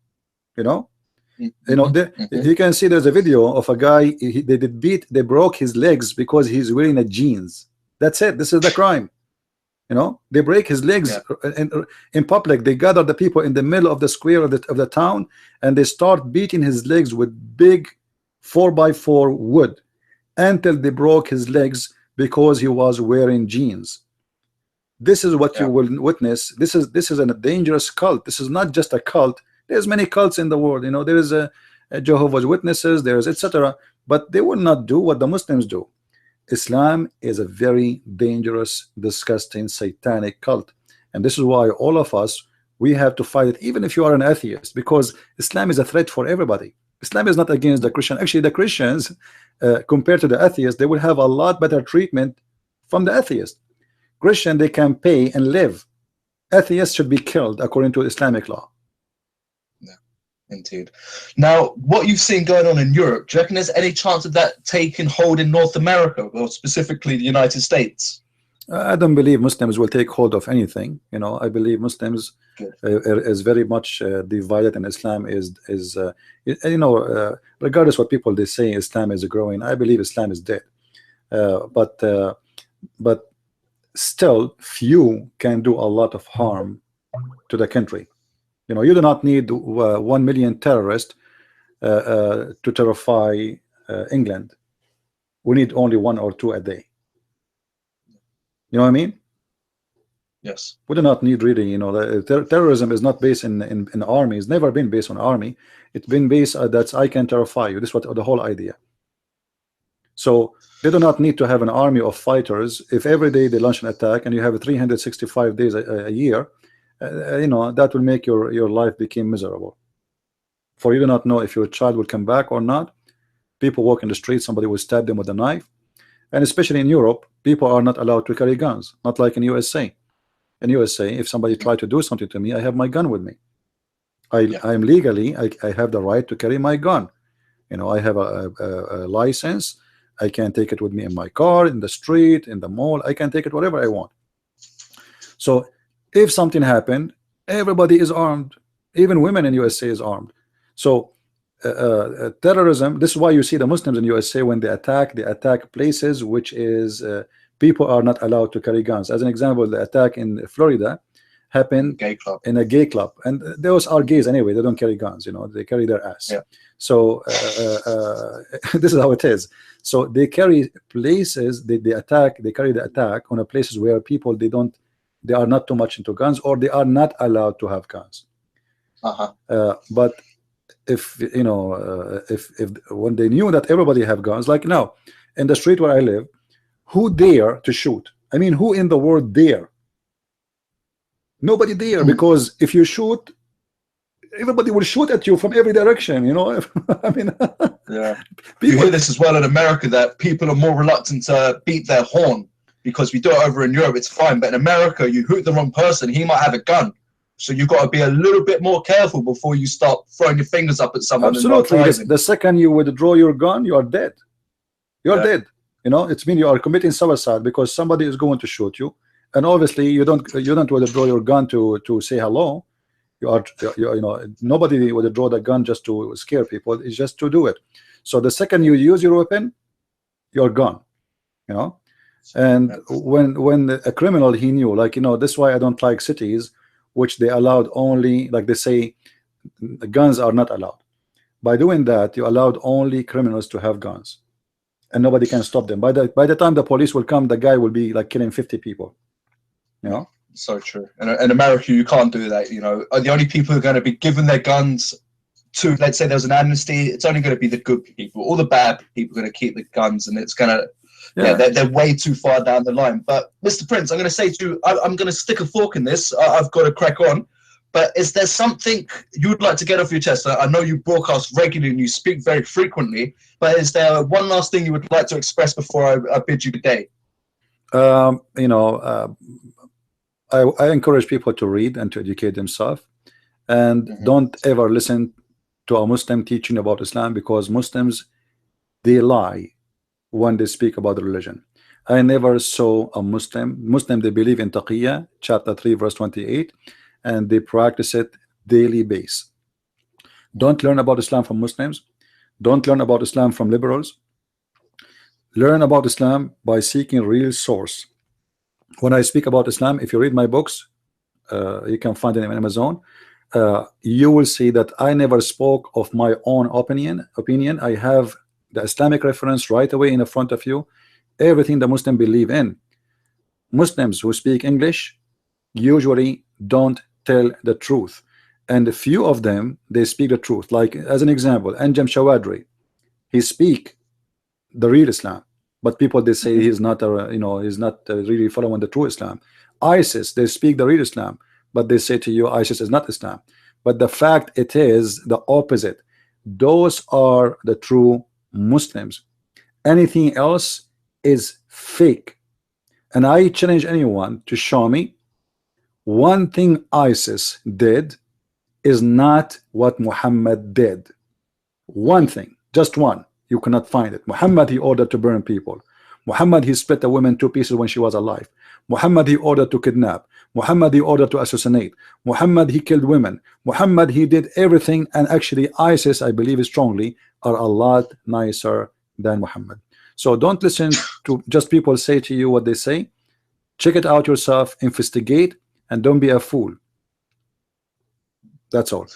[SPEAKER 1] You know, you can see there's a video of a guy. They broke his legs because he's wearing a jeans. That's it. This is the crime. You know, they break his legs in public. They gather the people in the middle of the square of the town, and they start beating his legs with big 4x4 wood until they broke his legs because he was wearing jeans. This is what you will witness. This is a dangerous cult. This is not just a cult. There's many cults in the world. You know, there is a Jehovah's Witnesses, there's etc. But they will not do what the Muslims do. Islam is a very dangerous, disgusting, satanic cult, and this is why all of us, we have to fight it, even if you are an atheist, because Islam is a threat for everybody. Islam is not against the Christian. Actually, the Christians, compared to the atheists, they will have a lot better treatment from the atheist. Christian, they can pay and live. Atheists should be killed according to Islamic law.
[SPEAKER 2] Indeed. Now, what you've seen going on in Europe, do you reckon there's any chance of that taking hold in North America, or specifically the United States?
[SPEAKER 1] I don't believe Muslims will take hold of anything. You know, I believe Muslims is very much divided, and Islam is you know, regardless what people they say, Islam is growing. I believe Islam is dead. But still, few can do a lot of harm to the country. You know, you do not need 1 million terrorists to terrify England. We need only 1 or 2 a day. You know what I mean?
[SPEAKER 2] Yes.
[SPEAKER 1] We do not need really, you know, terrorism is not based in army. It's never been based on army. It's been based that I can terrify you. This is what the whole idea. So they do not need to have an army of fighters. If every day they launch an attack and you have 365 days a year, you know, that will make your life become miserable. For you do not know if your child will come back or not. People walk in the street, somebody will stab them with a knife. And especially in Europe, people are not allowed to carry guns, not like in USA. In USA, if somebody tried to do something to me, I have my gun with me. I'm legally, I have the right to carry my gun. You know, I have a license. I can take it with me in my car, in the street, in the mall. I can take it wherever I want. So if something happened, everybody is armed. Even women in USA is armed. So terrorism, this is why you see the Muslims in USA, when they attack places which is people are not allowed to carry guns. As an example, the attack in Florida happened in a gay club, and those are gays anyway. They don't carry guns, you know, they carry their ass. So this is how it is. So they carry places, they carry the attack on a places where people they are not too much into guns, or they are not allowed to have guns. But if you know, if when they knew that everybody have guns, like now in the street where I live, who dare to shoot? I mean, who in the world dare? Nobody dare, because if you shoot, everybody will shoot at you from every direction, you know. I mean,
[SPEAKER 2] you hear this as well in America, that people are more reluctant to beat their horn, because we do it over in Europe, it's fine, but in America, you hoot the wrong person, he might have a gun. So you've got to be a little bit more careful before you start throwing your fingers up at someone.
[SPEAKER 1] Absolutely. The second you withdraw your gun, you are dead. You are dead. You know, it's mean you are committing suicide, because somebody is going to shoot you, and obviously you don't withdraw your gun to say hello. You know, nobody would draw the gun just to scare people. It's just to do it. So the second you use your weapon, you're gone. You know, and when a criminal, he knew, like, you know, this is why I don't like cities which they allowed only, like they say, the guns are not allowed. By doing that, you allowed only criminals to have guns, and nobody can stop them. By the time the police will come, the guy will be like killing 50 people. You know.
[SPEAKER 2] So true. And in America, you can't do that. You know, the only people who are going to be given their guns to, let's say there's an amnesty, it's only going to be the good people. All the bad people are going to keep the guns, and it's going to, they're way too far down the line. But Mr. Prince, I'm going to say to you, I'm going to stick a fork in this. I've got to crack on. But is there something you'd like to get off your chest? I know you broadcast regularly and you speak very frequently, but is there one last thing you would like to express before I bid you good day?
[SPEAKER 1] You know, I encourage people to read and to educate themselves, and don't ever listen to a Muslim teaching about Islam, because Muslims, they lie when they speak about the religion. I never saw a Muslim they believe in Taqiyya, chapter 3 verse 28, and they practice it daily base. Don't learn about Islam from Muslims. Don't learn about Islam from liberals. Learn about Islam by seeking real source. When I speak about Islam, if you read my books, you can find them on Amazon. You will see that I never spoke of my own opinion. I have the Islamic reference right away in the front of you. Everything the Muslim believe in. Muslims who speak English usually don't tell the truth, and a few of them, they speak the truth. Like, as an example, Anjem Shawadri, he speak the real Islam, but people, they say he's not you know, he's not really following the true Islam. ISIS, they speak the real Islam, but they say to you ISIS is not Islam. But the fact it is the opposite. Those are the true Muslims. Anything else is fake. And I challenge anyone to show me one thing ISIS did is not what Muhammad did. One thing, just one, you cannot find it. Muhammad, he ordered to burn people. Muhammad, he split a woman 2 pieces when she was alive. Muhammad, he ordered to kidnap. Muhammad, he ordered to assassinate. Muhammad, he killed women. Muhammad, he did everything. And actually ISIS, I believe strongly, are a lot nicer than Muhammad. So don't listen to just people say to you what they say. Check it out yourself, investigate, and don't be a fool. That's all.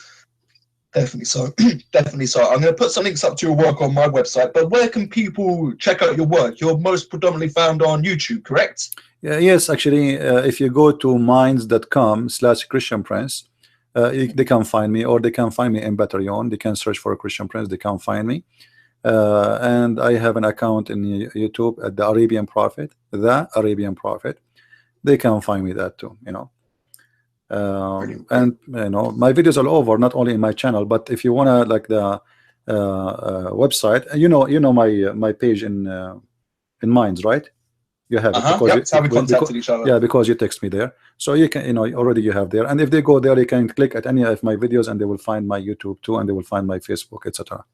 [SPEAKER 2] Definitely so. Definitely so. I'm going to put some links up to your work on my website, but where can people check out your work? You're most predominantly found on YouTube, correct?
[SPEAKER 1] Yes, actually, if you go to minds.com/Christian Prince, they can find me, or they can find me in Batarion. They can search for Christian Prince, they can find me. And I have an account in YouTube at the Arabian Prophet, They can find me that too, you know. And you know, my videos are all over, not only in my channel, but if you wanna like the website, you know my page in Minds, right? You have it because
[SPEAKER 2] yep, how we contacted each other.
[SPEAKER 1] Yeah, because you text me there, so you can, you know, already you have there. And if they go there, they can click at any of my videos, and they will find my YouTube too, and they will find my Facebook, etc.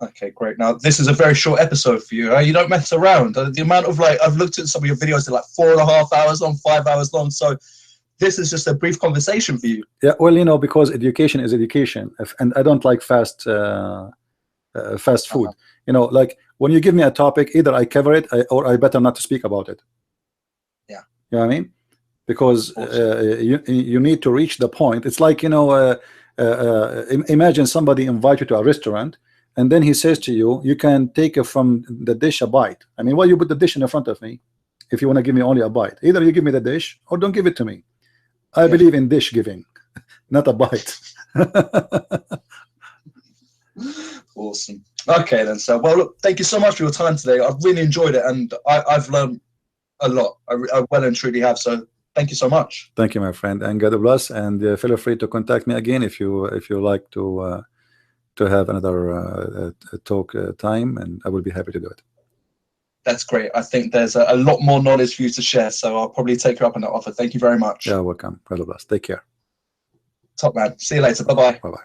[SPEAKER 2] Okay, great. Now this is a very short episode for you. You don't mess around. The amount of I've looked at some of your videos, they're like 4.5 hours long, 5 hours long. So this is just a brief conversation for you.
[SPEAKER 1] Yeah, well, you know, because education is education, and I don't like fast food. You know, like when you give me a topic, either I cover it or I better not to speak about it.
[SPEAKER 2] Yeah,
[SPEAKER 1] you know what I mean? Because you need to reach the point. It's like, you know, imagine somebody invite you to a restaurant, and then he says to you, you can take it from the dish a bite. I mean, why you put the dish in front of me if you want to give me only a bite? Either you give me the dish or don't give it to me. I believe in dish giving, not a bite.
[SPEAKER 2] Awesome. Okay then, so well, look, thank you so much for your time today. I've really enjoyed it, and I've learned a lot. I well and truly have. So thank you so much.
[SPEAKER 1] Thank you, my friend, and God bless. And feel free to contact me again if you like to have another talk time, and I will be happy to do it.
[SPEAKER 2] That's great. I think there's a lot more knowledge for you to share, so I'll probably take you up on that offer. Thank you very much.
[SPEAKER 1] Yeah, welcome. God bless. Take care.
[SPEAKER 2] Top man. See you later. Bye bye.
[SPEAKER 1] Bye bye.